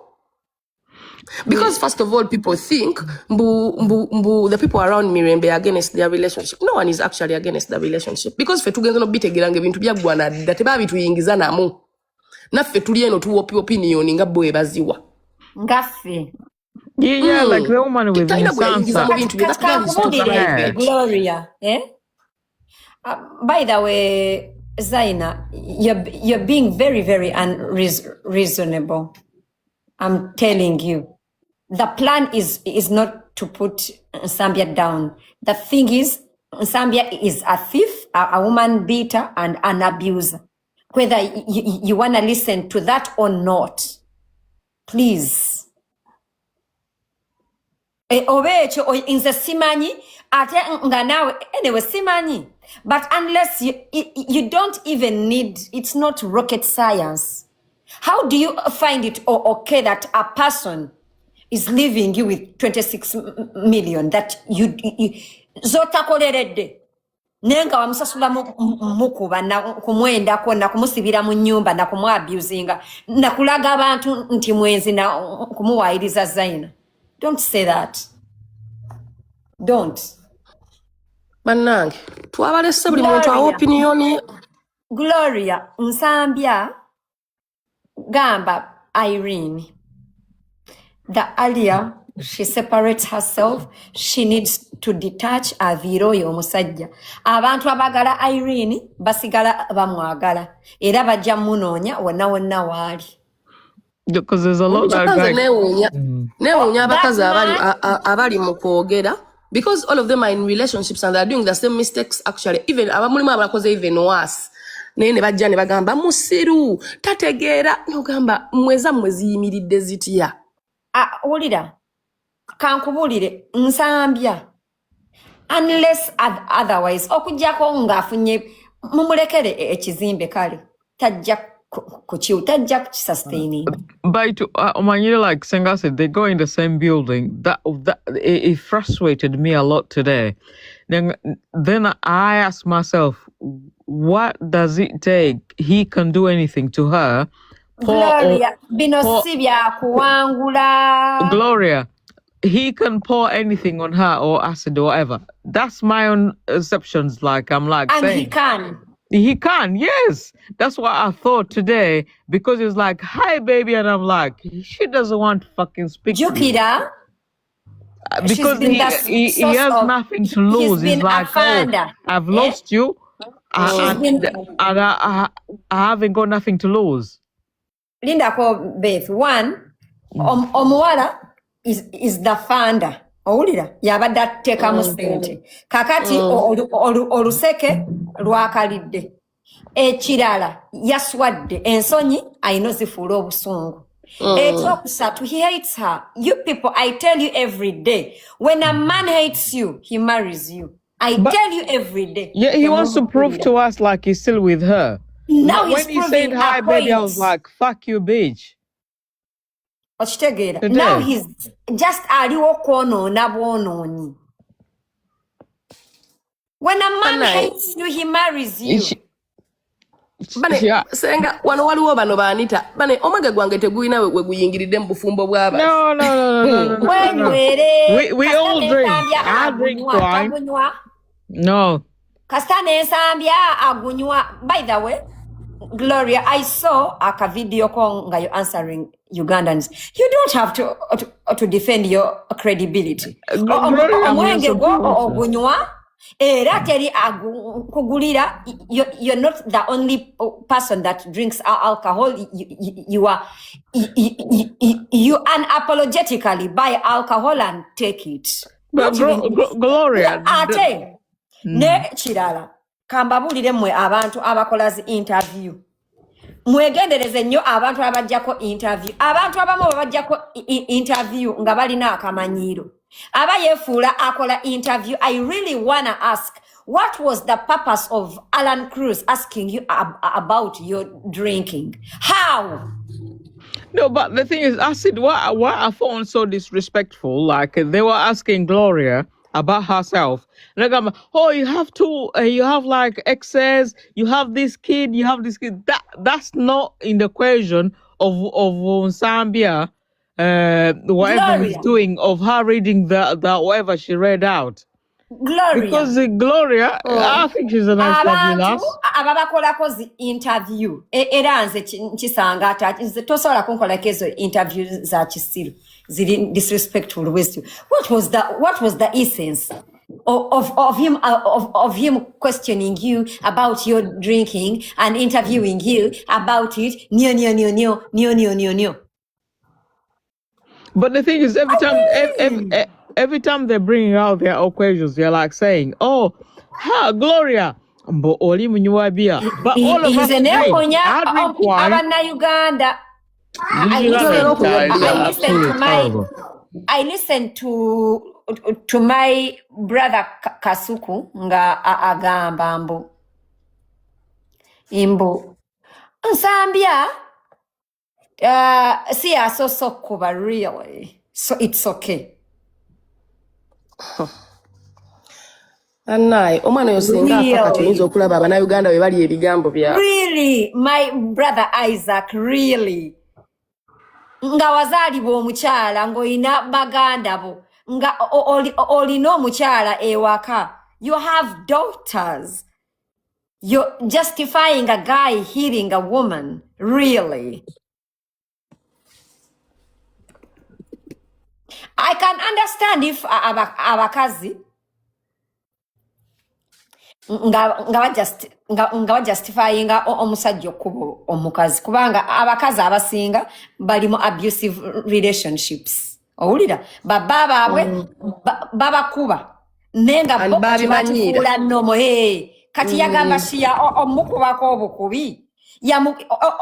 Because first of all, people think the people around Mirembe are against their relationship. No one is actually against the relationship. Because fe tugenza no bitegeranga ebintu byaggwana dda tebabituyingiza namu. Naffe tuli eno tuwa opinion nga bwe baziwa. Ngaffe. Yeah, like the woman with the Kati Gloria, by the way, Zaina, you're being very, very unreasonable. I'm telling you. The plan is not to put Nsambya down. The thing is, Nsambya is a thief, a woman beater, and an abuser. Whether you want to listen to that or not, please. Obecho inze simanyi ate nga nawe anyway simanyi, but unless you don't even need, it's not rocket science. How do you find it okay that a person is leaving you with 26 million that you zotakoleredde nenga wamusasula mukuba na kumwendako na kumusibira mu nyumba na kumwabusinga na kulaga abantu nti mwenzi na kumuwairiza Zaina? Don't say that. Don't. Bannange, twabalese buli muntu awa opinion. Gloria, Nsambya gamba Irene. The earlier she separates herself, she needs to detach aviroyo omusajja. Abantu abagala Irene basigala bamwagala. Era bajja munoonya wonna wonna waali. Because there's a lot that Newunya abakazi abali mu kwogera because all of them are in relationships and they're doing the same mistakes actually. Even abamulimu abakoze even worse. Naye ne bajja ne bagamba musiru tategeera nogamba mweza mweziyimiridde zitya. Wulira kankubulire Nsambya unless otherwise okujjako ngaafunye mumulekere ekizimbe kale tajja sustaining. But like Senga said, they go in the same building. That it frustrated me a lot today. Then I asked myself, what does it take? He can do anything to her. Gloria, Gloria, he can pour anything on her or acid or whatever. That's my own perceptions. Like I'm like and saying. He can. He can, yes. That's what I thought today because it's like, hi, baby. And I'm like, she doesn't want to fucking speak to me. Because he has nothing to lose. He's like, oh, I've lost you. I haven't got nothing to lose. Linda ko Beth, one, omuwala is the founder. Owulira yabadde atteekamu ssente kakati oluseke lwakalidde ekirala yaswadde ensonyi ayina zifuula obusungu ekyokusatu he hates her. You people, I tell you every day, when a man hates you he marries you. Tell you every day. Yeah, he wants to prove to us like he's still with her. Now when he said hi baby, I was like, fuck you bitch. Now he's just aliwo kwonoona bwonoonyi. When a man hates you, he marries you. Bane Yeah. Senga wano waliwo bano banita bane omage gwange teguyina we guyingiridde mu bufumbo bw'abantu. No. We all drink. I drink wine. No. Kasitane ensambya agunywa. By the way, Gloria, I saw a video call nga you're answering Ugandans. You don't have to defend your credibility. Omwenge gwo ogunywa era teri kugulira. You're not the only person that drinks alcohol. You unapologetically buy alcohol and take it. But Gloria, ate ne kirala kambabulire mwe abantu abakola zi interview mwegendereze nnyo abantu abajjako interview. Abantu abamu babajjako interview nga balina akamanyiiro aba yefuula akola interview. I really wanna ask, what was the purpose of Alan Cruz asking you about your drinking? How? No, but the thing is, I said, what I found so disrespectful, like they were asking Gloria about herself. And they're going, oh, you have like exes, you have this kid, you have this kid. That's not in the equation of Zambia, whatever he's doing, of her reading the whatever she read out. Gloria. Because Gloria, I think she's a nice lovely lass. Ababakolako zi interview era nze nkisanga ati nze tosobola kunkolako ezo interview za kisiru ziri disrespectful wisdom. What was the essence of him questioning you about your drinking and interviewing you about it? Nyo. But the thing is, every time they bring out their occasions, they're like saying, "Oh, Gloria, but oli munywa beer." But all of us drink. I drink wine. Uganda. I listened to my brother Kasuku nga agamba mbu Zambia see so kuba really, so it's okay. Anai, omwana yosenga afaka tuyinza okulaba abannayuganda bwe bali ebigambo byabwe. Really, my brother Isaac, really. Nga wazaalibwa omukyala ng'olina baganda bo nga olina omukyala ewaka. You have daughters. You're justifying a guy hitting a woman, really. I can understand if abakazi nga justifying omusajja okuba omukazi kubanga abakazi abasinga balimu abusive relationships. Owulira baba baabwe babakuba nenga bakifuula nnomo kati yagamba shiya omukubako obukubi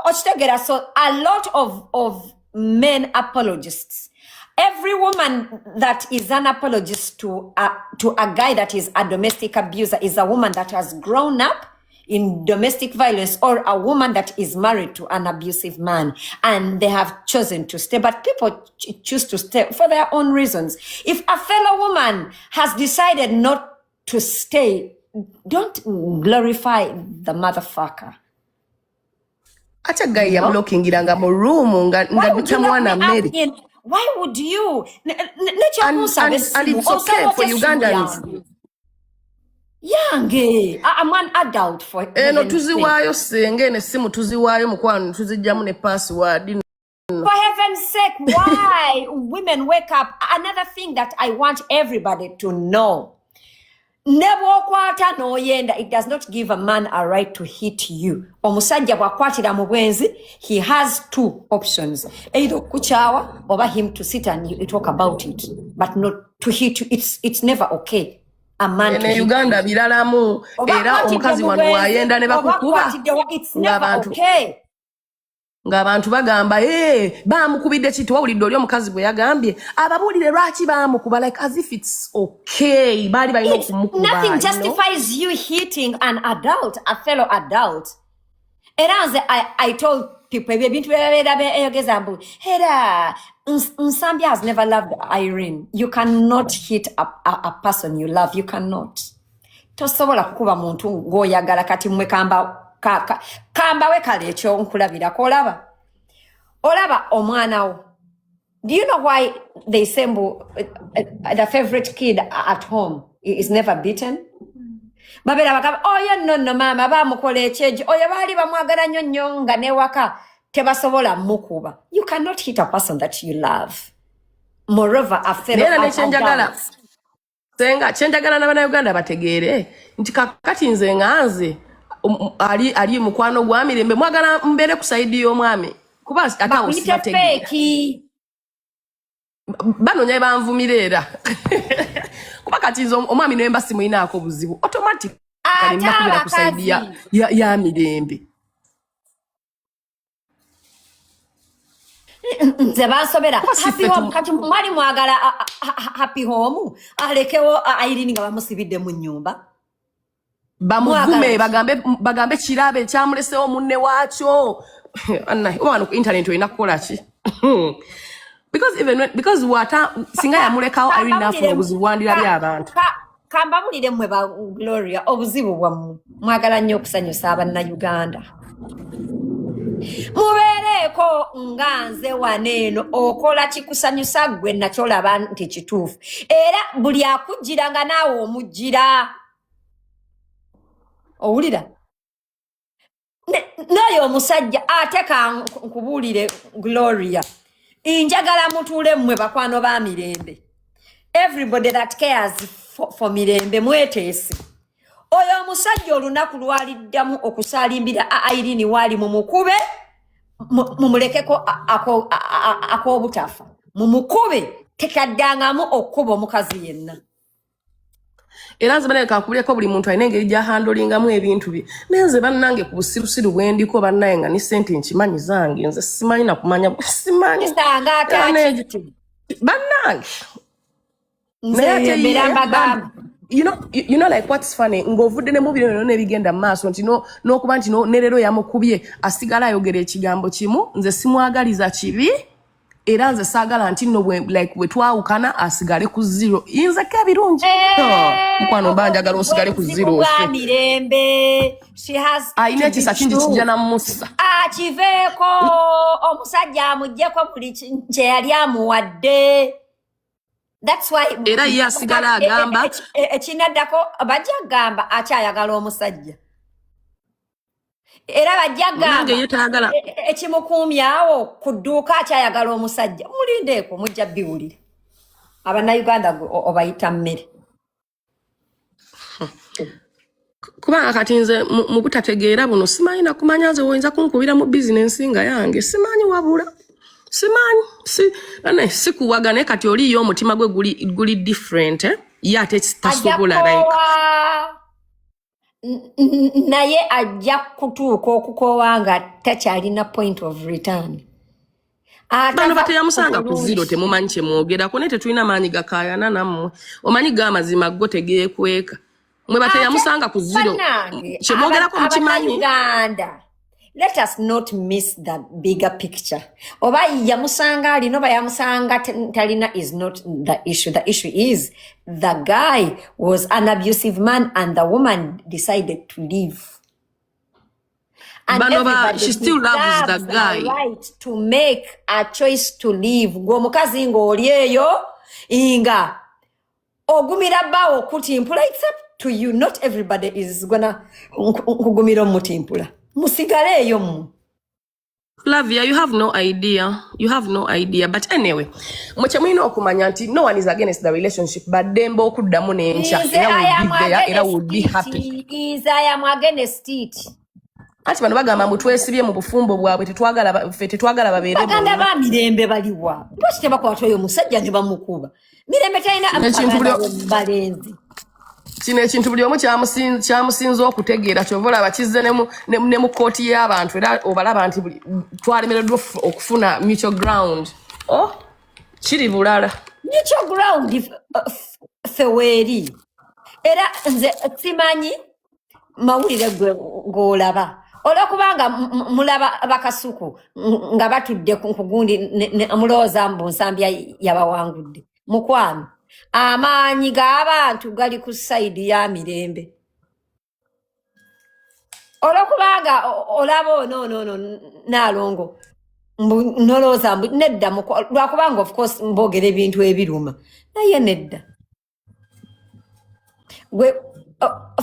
okitegeera. So a lot of men apologists. Every woman that is an apologist to a guy that is a domestic abuser is a woman that has grown up in domestic violence or a woman that is married to an abusive man and they have chosen to stay. But people choose to stay for their own reasons. If a fellow woman has decided not to stay, don't glorify the motherfucker. Acha guy ya blocking iranga mu room nga bitamwana Mary. Why would you? And it's okay for Ugandans. Yange, I'm an adult for it. No tuziwayo senge ne simu tuziwayo mukwano tuzijjamu ne password. For heaven's sake, why women wake up? Another thing that I want everybody to know. It does not give a man a right to hit you. Omusajja bwakwatira mu bwenzi, he has two options. Either kuchawa or him to sit and you talk about it, but not to hit you. It's never okay. A man in Uganda biralamu era omukazi wano wayenda ne bakukuba. It's never okay. Ng'abantu bagamba bamukubidde kiti wawulidde oli omukazi bwe yagambye ababuulire lwaki bamukuba, like as if it's okay. Bali balina okumukuba. Nothing justifies you hitting an adult, a fellow adult. Era I told people ebintu byeyogeza mbu era Zambia has never loved Irene. You cannot hit a person you love. You cannot. Tosobola kukuba muntu ng'oyagala kati mmwe kamba kambawe kale ekyo nkulabirako olaba omwana wo. Do you know why they say the favorite kid at home is never beaten? Babera bakaba oyo no mama bamukola ekyejo oyo baali bamwagala nnyo nga newaka tebasobola mukuba. You cannot hit a person that you love. Moreover, a fellow Senga chenjagala n'abana Uganda bategeere nti kakati nze nganze ali mukwano gwa Mirembe mwagala mbere ku side y'omwami kuba atawo sibategeera bano nyaye banvumirera kuba kati nze omwami nemba simuyinaako buzibu automatic kali nakubera ku side ya Mirembe. Nze bansobera happy home kati mwali mwagala happy home alekewo Irene nga bamusibidde mu nnyumba bamuvume bagambe kirabe kyamulesewo munne waakyo anna wano ku internet oyina kukola ki because wata singa yamulekawo Irene nafuna obuzibu wandira by'abantu kambabulire mmwe ba Gloria obuzibu bwammwe mwagala nnyo okusanyusa Abannayuganda. Mubeereko nganze waneeno okola kikusanyusa gwe nakyolaba nti kituufu era buli akujjira nga naawe omujjira. Owulira naye omusajja ate ka nkubuulire Gloria njagala mutuule mmwe bakwano ba Mirembe. Everybody that cares for Mirembe mweteesi oyo omusajja olunaku lwaliddamu okusaalimbira Irene waali mumukube mumulekeko ak'obutafa mumukube tekaddangamu okkuba omukazi yenna. Era nze baneka kubuleko buli muntu alina engeri gy'ahandolingamu ebintu bye nenze bannange ku busirusiru bwendiko bannaye nga ni sente nkimanyi zange nze simanyi nakumanya simanyi kisanga ataki bannange nze mbagamba. You know like what's funny ngovudde ne mubiro no nebigenda maaso nti no kuba nti no nerero yamukubye asigala ayogera ekigambo kimu nze simwagaliza kibi era nze saagala nti no like we twawukana asigale ku zero inze kabirungi mukwano banjagala osigale ku zero Mirembe she has aina kisa kingi kijana musa akiveeko omusajja amuggyeko buli kye yali amuwadde. That's why era yasigala agamba ekinaddako bajja gamba akyayagala omusajja era bajja gamba ekimukuumyawo ku dduuka akyayagala omusajja. Mulindeeko mujja biwulire Abannayuganda obayita mmere kubanga kati nze mu butategeera buno simanyi nakumanya nze woyinza kunkubira mu bizinensi nga yange simanyi wabula simanyi sikuwagane kati oliyo omutima gwe guli different yate tasobola like naye ajja kutuuka okukoowa nga takyalina point of return. Bano bateyamusanga ku zero temumanyi kyemwogerako naye tetulina maanyi gakaayana nammwe omanyi g'amazima go tegeekweka mwe bateyamusanga ku zero kyemwogerako mukimanyi. Let us not miss the bigger picture. Oba yamusanga alina oba yamusanga talina is not the issue. The issue is the guy was an abusive man and the woman decided to leave. And she still loves the guy. Right to make a choice to leave. Gwomukazi ng'oli eyo inga ogumira bawo kutimpula. It's up to you. Not everybody is gonna kugumira omutimpula. Musigale eyo mu. Flavia, you have no idea. But anyway, muche mwino okumanya nti no one is against the relationship, but dembo okuddamu n'enkya era would be happy. I am against it. Ati bano bagamba mutwesibye mu bufumbo bwabwe tetwagala babeere bo. Baganda ba Mirembe baliwa. Lwaki tebakwata oyo musajja ne bamukuba? Mirembe talina balenzi. Kino ekintu buli omu kyamusinza okutegeera kyovola bakize ne mu kooti y'abantu era obalaba nti twalemereddwa okufuna mutual ground. Kiri bulala. Mutual ground feweeri. Era nze simanyi mawulire g'olaba. Olwokubanga mulaba bakasuku nga batudde ku gundi mulowooza mbu nsambya yabawangudde. Mukwano. Amaanyi g'abantu gali ku side ya Mirembe. olwokubanga olabo no nalongo noloza nedda lwakubanga of course mbogera ebintu ebiruma naye nedda gwe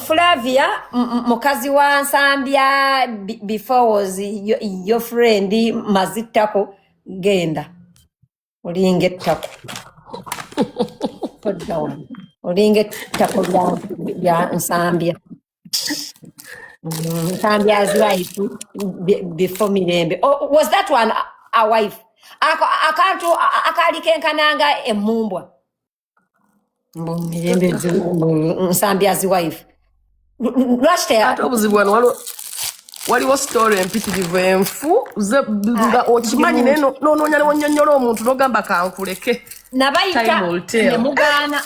Flavia mukazi wa Nsambya before was your friend Mazittako genda olinga ettako olinga ettako lya Nsambya Nsambya's wife before Mirembe. Oh, was that one a wife? Akantu akalikenkana emumbwa. Mirembe Nsambya's wife. Lwashite ate obuzibu wano waliwo story empitirivu enfu nga okimanyi naye nononya newonyonyola omuntu nogamba kankuleke nabayita ne mugaana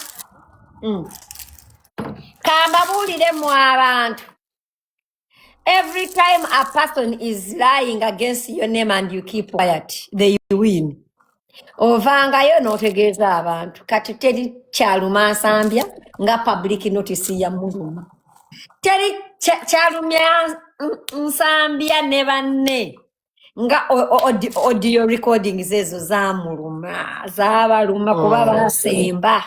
kambabuulire mu abantu. Every time a person is lying against your name and you keep quiet, they win. Ovangayo notegeeza abantu kati teri kyaluma Nsambya nga public notice ya muluma. Teri kyalumya Nsambya ne banne nga audio recordings ezo zamuluma zabaluma kuba basemba.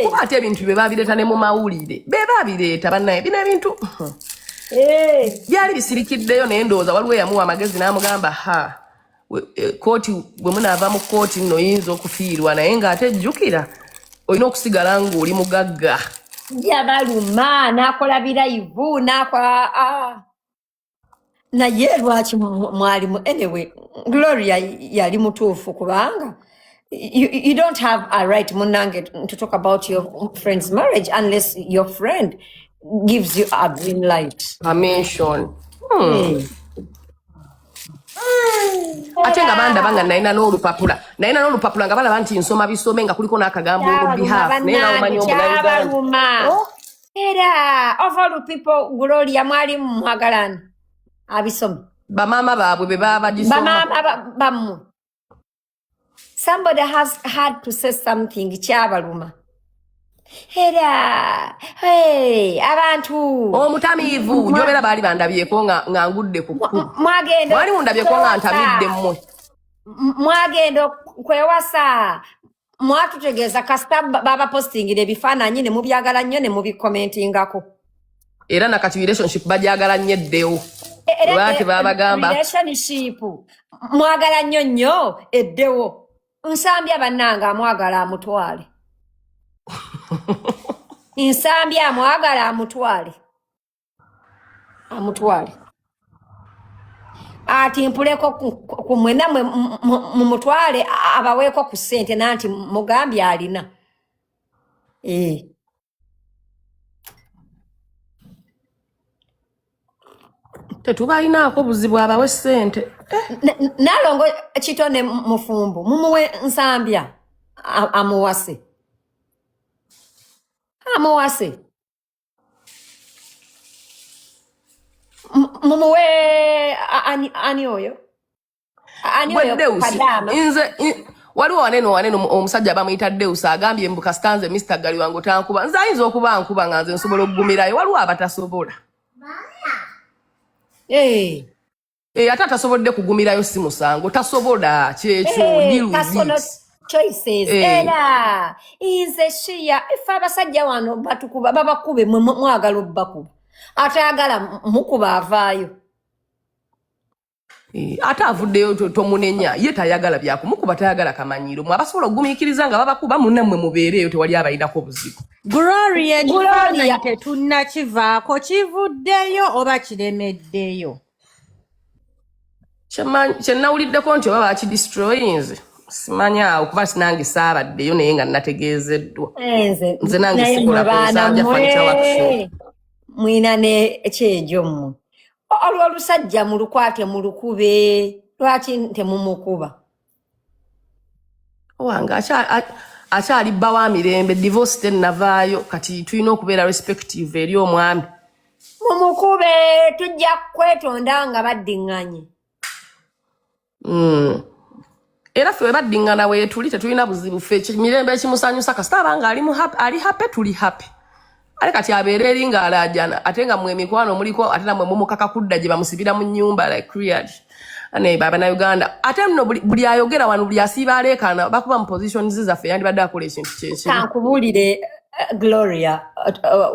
Kuba ate ebintu bye babireeta ne mu mawulire be babireeta bannaye bino ebintu byali bisirikiddeyo naye ndowooza waliwo eyamuwa amagezi n'amugamba kooti bwe munaava mu kooti nno oyinza okufiirwa naye ng'ate jjukira olina okusigala ng'oli mugagga yabaluma n'akola birayivu n'akola naye lwaki mwalimu anyway Gloria yali mutuufu kubanga you don't have a right munange to talk about your friend's marriage unless your friend gives you a green light. A mention. Ate nga bandabanga nalina n'olupapula nga balaba nti nsoma bisome nga kuliko n'akagambo on behalf naye nga omanyi Omunauganda era of all people Gloria mwali mwagalana abisome bamaama baabwe be baba gisoma bamu. Somebody has had to say something kyabaluma era abantu omutamiivu jobera baali bandabyeko nga ngudde ku kkubo mwagenda mwali mundabyeko nga ntamidde mmwe mwagenda kwewasa mwatutegeeza kasita baba postingira ebifaananyi ne mubyagala nnyo ne mubikomentingako era nakati relationship bagyagala nnyo eddewo lwaki babagamba relationship mwagala nnyo eddewo Nsambya bannanga amwagala amutwale Nsambya amwagala amutwale ati mpuleko ku mwena mumutwale abaweeko ku ssente nanti mugambye alina tetubalinaako buzibu abawe ssente nalongo kitone mufumbo mumuwe Nsambya amuwase mumuwe ani oyo nze waliwo waneno omusajja bamuyita Deus agambye mbu kasitanze Mr. Gali wangu tankuba nze ayinza okuba nkuba nga nze nsobola okugumirayo waliwo abatasobola ate atasobodde kugumirayo si musango tasobola kyekyo choices era inze shiya ife abasajja wano batukuba babakube mwagala obbakuba atayagala mukuba avaayo ate avuddeyo tomunenya ye tayagala byakumukuba tayagala kamanyiiro mwe abasobola okugumiikiriza nga babakuba munnammwe mubeereeyo tewali abalinako buzibu Gloria ekifaananyi tetunnakivaako kivuddeyo oba kiremeddeyo kyenawuliddeko nti oba bakidestroyinze simanya okuba sinange saabaddeyo naye nga nategeezeddwa nze nange sikola Nsambya fanita wakusho mwina n'ekyejo mmwe olwo olusajja mulukwate mulukube lwaki temumukuba wange akyali bba wa Mirembe divorce tennavaayo kati tulina okubeera respective eri omwami mumukube tujja kwetonda nga baddiŋŋanye era ffe baddiŋŋana weetuli tetulina buzibu ffe Mirembe ekimusanyusa kasita abanga ali happy tuli happy ale kati abeera eringa alajana ate nga mwe mikwano muliko ate namwe mumukaka kudda gye bamusibira mu nnyumba like Riyadh ane baba na Uganda ate nno buli ayogera wano buli asiiba aleekaana bakuba mu positions zaffe yandibadde akola ekintu kyekiri. Kankubulire Gloria,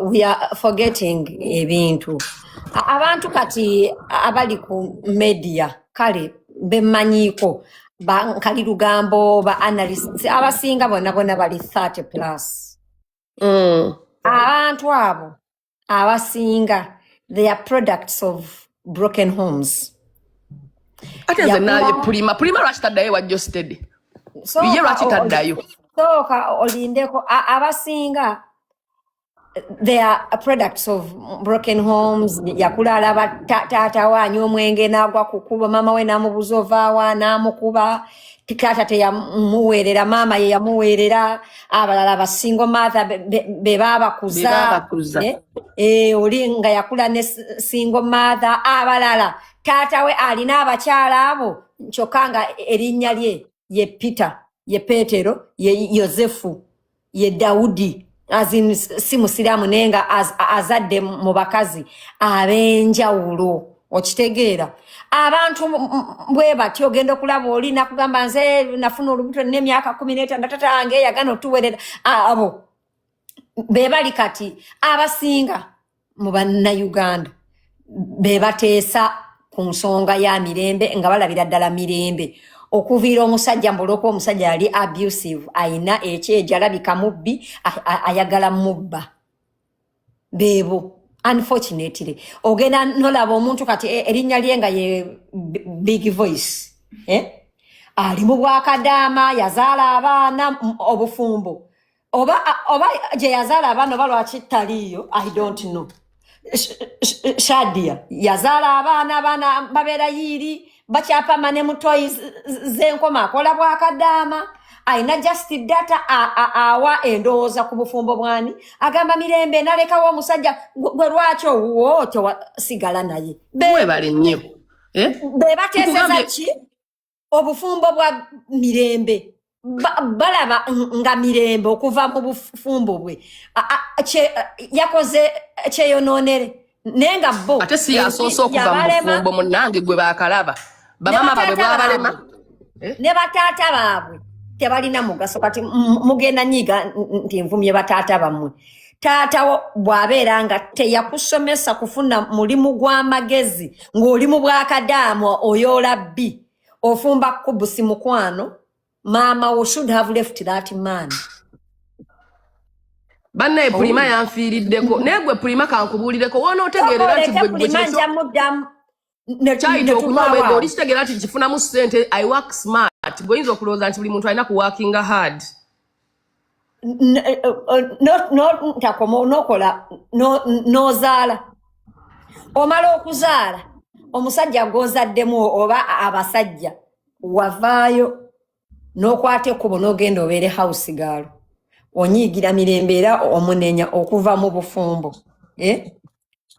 we are forgetting ebintu. Abantu kati abali ku media kale bemanyiko ba kali lugambo ba analysts abasinga bonna bali 30 plus. Abantu abo abasinga they are products of broken homes. Ate nze naye Pulima lwaki taddayo wajjo steady ye lwaki taddayo soka olindeko abasinga they are products of broken homes. Yakula alaba tata wanyu omwenge nagwa kukuba mama we namubuza ovaawa namukuba tata teyamuweerera mama ye yamuweerera abalala basingo mother be babakuza oli nga yakula ne single mother abalala tata we alina abakyala abo kyokka erinnya lye ye Peter ye Petero ye Yosefu ye Daudi azin si musiramu nenga azadde mu bakazi abenjawulo okitegeera abantu bwe batyo genda kulaba oli nakugamba nze nafuna olubuto n'emyaka 15 tata wange yagano tuwerera abo be bali kati abasinga mu banna Uganda be bateesa ku nsonga ya Mirembe nga balabira ddala Mirembe okuviira omusajja mboloko omusajja ali abusive aina ekyeja alabika mubbi ayagala mubba bebo unfortunately ogenda nolaba omuntu kati erinnya lye nga ye big voice ali mu bwakadaama yazaala abaana obufumbo oba gye yazaala abaana oba lwaki taliyo I don't know. Shadia yazaala abaana babeera yiri bakyapama ne mutoyi zenkoma akola bwakadaama aina just data awa endowooza ku bufumbo bwani agamba Mirembe nalekawo omusajja gwe lwaki owooto sigala naye bwebale nnyo be bateeseza ki obufumbo bwa Mirembe balaba nga Mirembe okuva mu bufumbo bwe yakoze kyeyononere nenga bo ate si yasoose okuva mu bufumbo munnange gwe bakalaba bamama baabwe bwabalema ne bataata baabwe tebalina mugaso kati mugenda nyiga nti nvumye bataata bammwe taata bwabeera nga teyakusomesa kufuna mulimu gw'amagezi ng'oli mu bwakadaamu oyoola bbi ofumba kubusi mukwano mama we should have left that man. Banne Pulima yanfiiriddeko naye gwe Pulima kankubuulireko woona otegeerera nti gwe okunywa oli kitegeera nti kifunamu ssente I work smart gweoyinza okulowooza nti buli muntu alina ku working hard nokola nozaala omala okuzaala omusajja gwozaddemu oba abasajja wavaayo n'okwata ekkubo n'ogenda obeere house girl onyiigira Mirembe era omunenya okuva mu bufumbo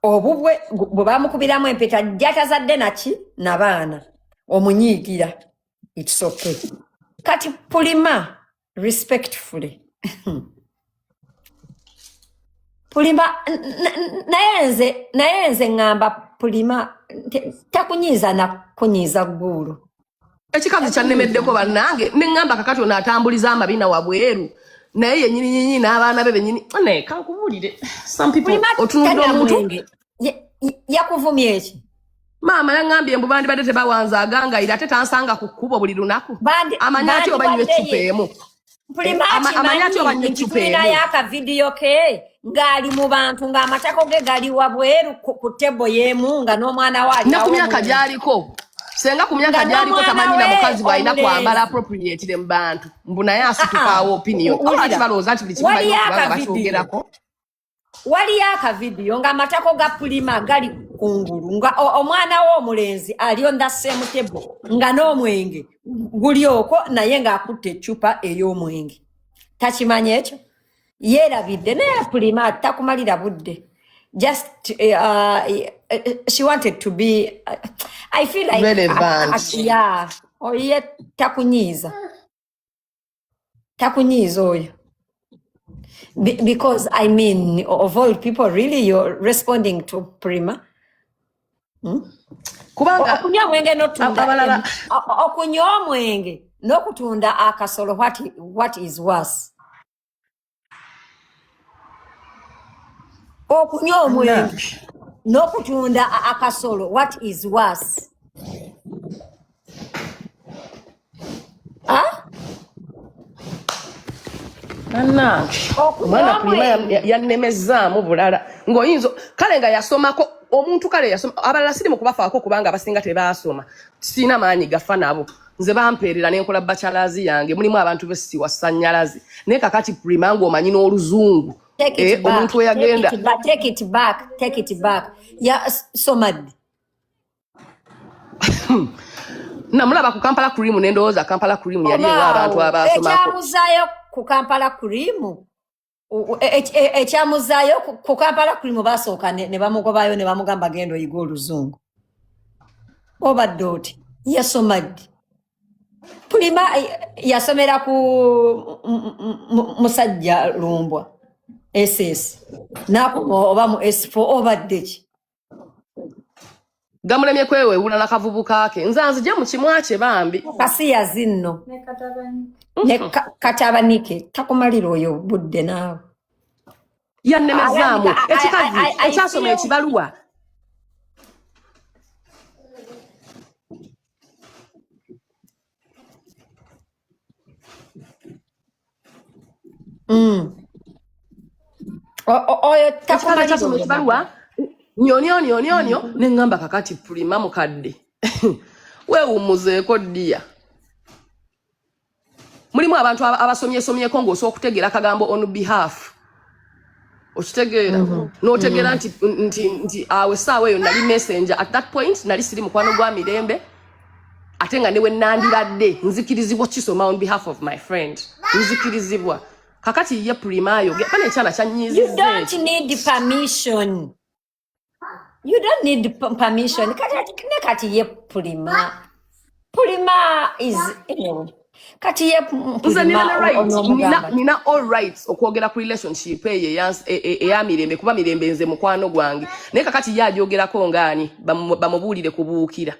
obubwe bwe bamukubiramu empeta jatazadde naki n'abaana omunyiigira it's okay kati Pulima respectfully Pulima naye nze ngamba Pulima takunyiiza na kunyiiza ggulu ekikazi kyannemeddeko bannange neŋŋamba kakati ono atambuliza amabina wabweru naye yennyini n'abaana be bennyini ne kankubuulire some people otunudde omuntu yakuvumye eki maama yaŋŋambye mbu bandibadde tebawanza agangayira ate tansanga ku kkubo buli lunaku amanya atya oba nywa eccupa emu amanya atya oba nywa eccupa emu naye akavidiyo ke ng'ali mu bantu ng'amatako ge gali wabweru ku tebo y'emu nga n'omwana we ne ku myaka gy'aliko senga ku myaka gy'aliko tamanyi na mukazi bw'alina kwambala appropriatire mu bantu mbu naye asitukaawo opinion olwaki balowooza nti buli kimu balina okubanga bakyogerako waliyo akavidiyo ng'amatako ga Pulima gali kungulu nga omwana we omulenzi ali on the same table nga n'omwenge guli okwo naye ng'akutte eccupa ey'omwenge takimanya ekyo yeerabidde naye Pulima takumalira budde just she wanted to be I feel like relevant yeah oye takunyiiza oyo Because I mean, of all people, really, you're responding to Prima. kubanga Okunywa omwenge n'otunda abalala okunywa omwenge n'okutunda akasolo, what is worse? Okunywa omwenge n'okutunda akasolo, what is worse? Huh? omwana Prima yannemezaamu bulala ng'oyinza kale nga yasomako omuntu kale yasoma abalala siri mu kubafaako kubanga abasinga tebaasoma sirina maanyi gafa nabo nze bampeerera n'enkola bachelorzi yange mulimu abantu b'essiwa ssannyalazi naye kakati Prima ng'omanyi n'oluzungu omuntu we yagenda take it back. Yeah, Somad. namulaba ku Kampala Cream n'endowooza Kampala Cream yali ewa abantu abaasomako Ekyamuzaayo ku Kampala Cream. Ekyamuzaayo ku Kampala Cream basooka ne bamugobayo ne bamugamba genda oyiga oluzungu. Obadde oti yasoma ddi? Prima yasomera ku musajja Lumbwa SS nakuma oba mu S4 obadde ki? gamulemye kwewewula n'akavubuka ke nzije mu kimwa kye bambi Kasiya zinno ne Katabanike takumalira oyo budde naawe. yannemezaamu ekikazi ekyasoma ekibaluwa Oyo ekikazi ekyasoma ekibaluwa nyonyo neŋŋamba kakati Prima mukadde weewummuzeeko ddiya mulimu abantu abasomyesomyeko ng'osobola okutegeera akagambo on behalf okitegeera n'otegeera nti awe essaawa eyo nali messenger at that point nali siri mukwano gwa Mirembe ate nga newe nandibadde nzikirizibwa kisoma on behalf of my friend nzikirizibwa kakati ye Prima ayogera pane ekyana kyanyiizizza you don't need permission. You don't need permission. Kati ye Prima is kati ye nze nina all rights okwogera ku relationship eya Mirembe kuba Mirembe nze mukwano gwange naye kakati ye agyogerako ngaani bamubuulire kubuukira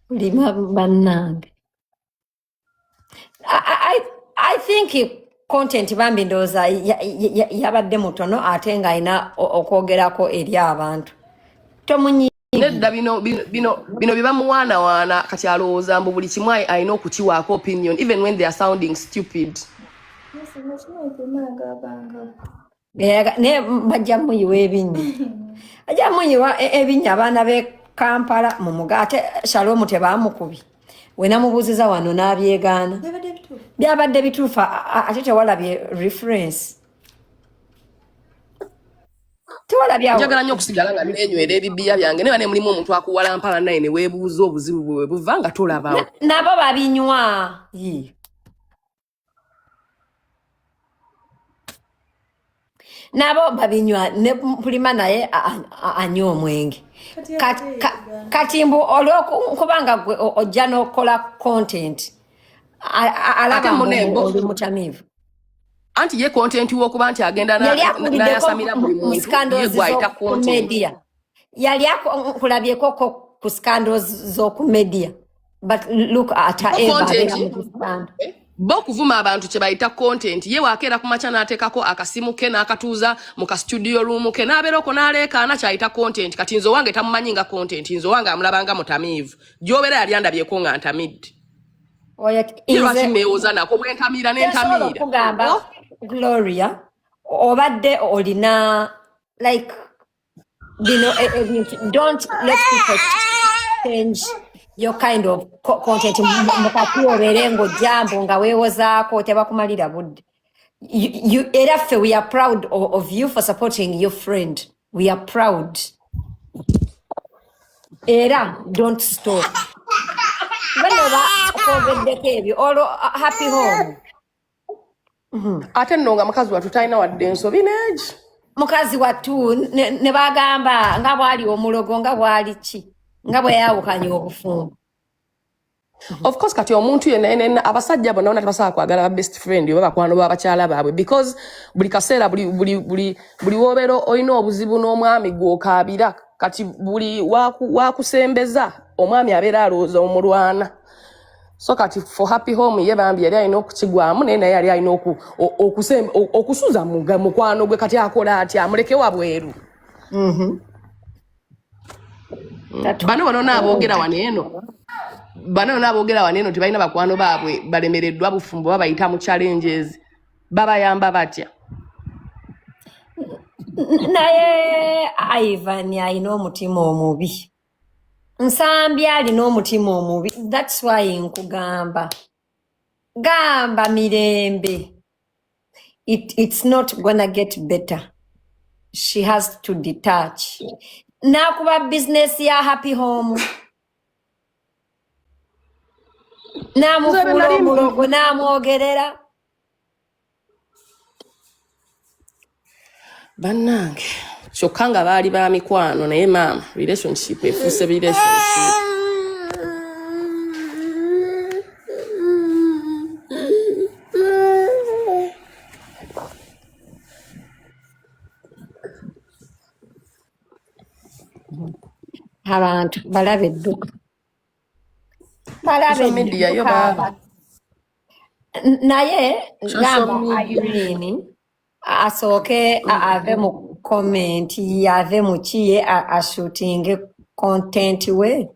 Prima bannange. I think content bambi ndowooza yabadde mutono ate nga alina okwogerako eri abantu. nedda bino bibamuwaanawaana kati alowooza mbu buli kimu alina okukiwaako opinion even when they are sounding stupid. Ne bajja muyiwa ebinnya. Ajja muyiwa ebinnya abaana b'e Kampala mu muga ate Shalom tebaamukubi. We namubuuziza wano n'abyegaana. Byabadde bituufu ate tewalabye reference. Njagala nnyo okusigala nga neenywera ebibiya byange naye ne mulimu omuntu akuwalampala naye ne weebuuza obuzibu bwe buva nga tolabawo. Nabo babinywa. Nabo babinywa ne Prima naye anywa omwenge. Kati mbu olw'okubanga gwe ojja n'okola content alaba oli mutamiivu. Anti ye content w'okuba nti agenda n'ayasamira buli muntu ye gwayita content. Yali akulabyeko ku scandals z'oku media. But look at her Eva. Bo kuvuma abantu kye bayita content ye wakeera ku macha n'ateekako akasimu ke n'akatuuza mu ka studio room ke n'abeerako n'aleekaana kyayita content kati nzo wange tamumanyi nga content nzo wange amulabanga mutamiivu gy'obeera yali andabyeko nga ntamidde. Lwaki mmeewoza nako bwe ntamira n'entamiira. Kugamba Gloria obadde olina like don't let people change your kind of content mukati obeere ng'ojjambo nga weewozaako tebakumalira budde. Era ffe we are proud of you for supporting your friend. We are proud. Era don't stop. Whenever okogeddeko ebyo olwo happy home. Ate nno nga mukazi wattu talina wadde ensobi neegi. Mukazi wattu ne bagamba nga bwali omulogo nga bwali ki nga bwe yawukanya obufumbo. Of course kati omuntu yenna abasajja bonna bonna tebasobola kwagala ba best friend oba bakwano b'abakyala baabwe because buli kaseera buli wobeera olina obuzibu n'omwami gw'okaabira kati buli wakusembeza omwami abeera alowooza omulwana. So kati for happy home ye bambi yali alina okukigwamu naye naye yali alina okusuza mukwano gwe kati akola atya amuleke wabweru. Bano n'aboogera wano eno tebalina bakwano baabwe balemereddwa bufumbo babayita mu challenges babayamba batya. Naye Ivan alina omutima omubi. Nsambi alina omutima omubi. That's why nkugamba. Gamba Mirembe. It's not gonna get better. She has to detach. Nakuba business ya happy home. Namufula omulogo namwogerera. Bannange kyokka nga baali ba mikwano naye maama relationship efuuse relationship. Abantu balabe edduka. Social media yo baba. Naye gamba Irene asooke ave mu comment yave mu kiye ashootinge content we.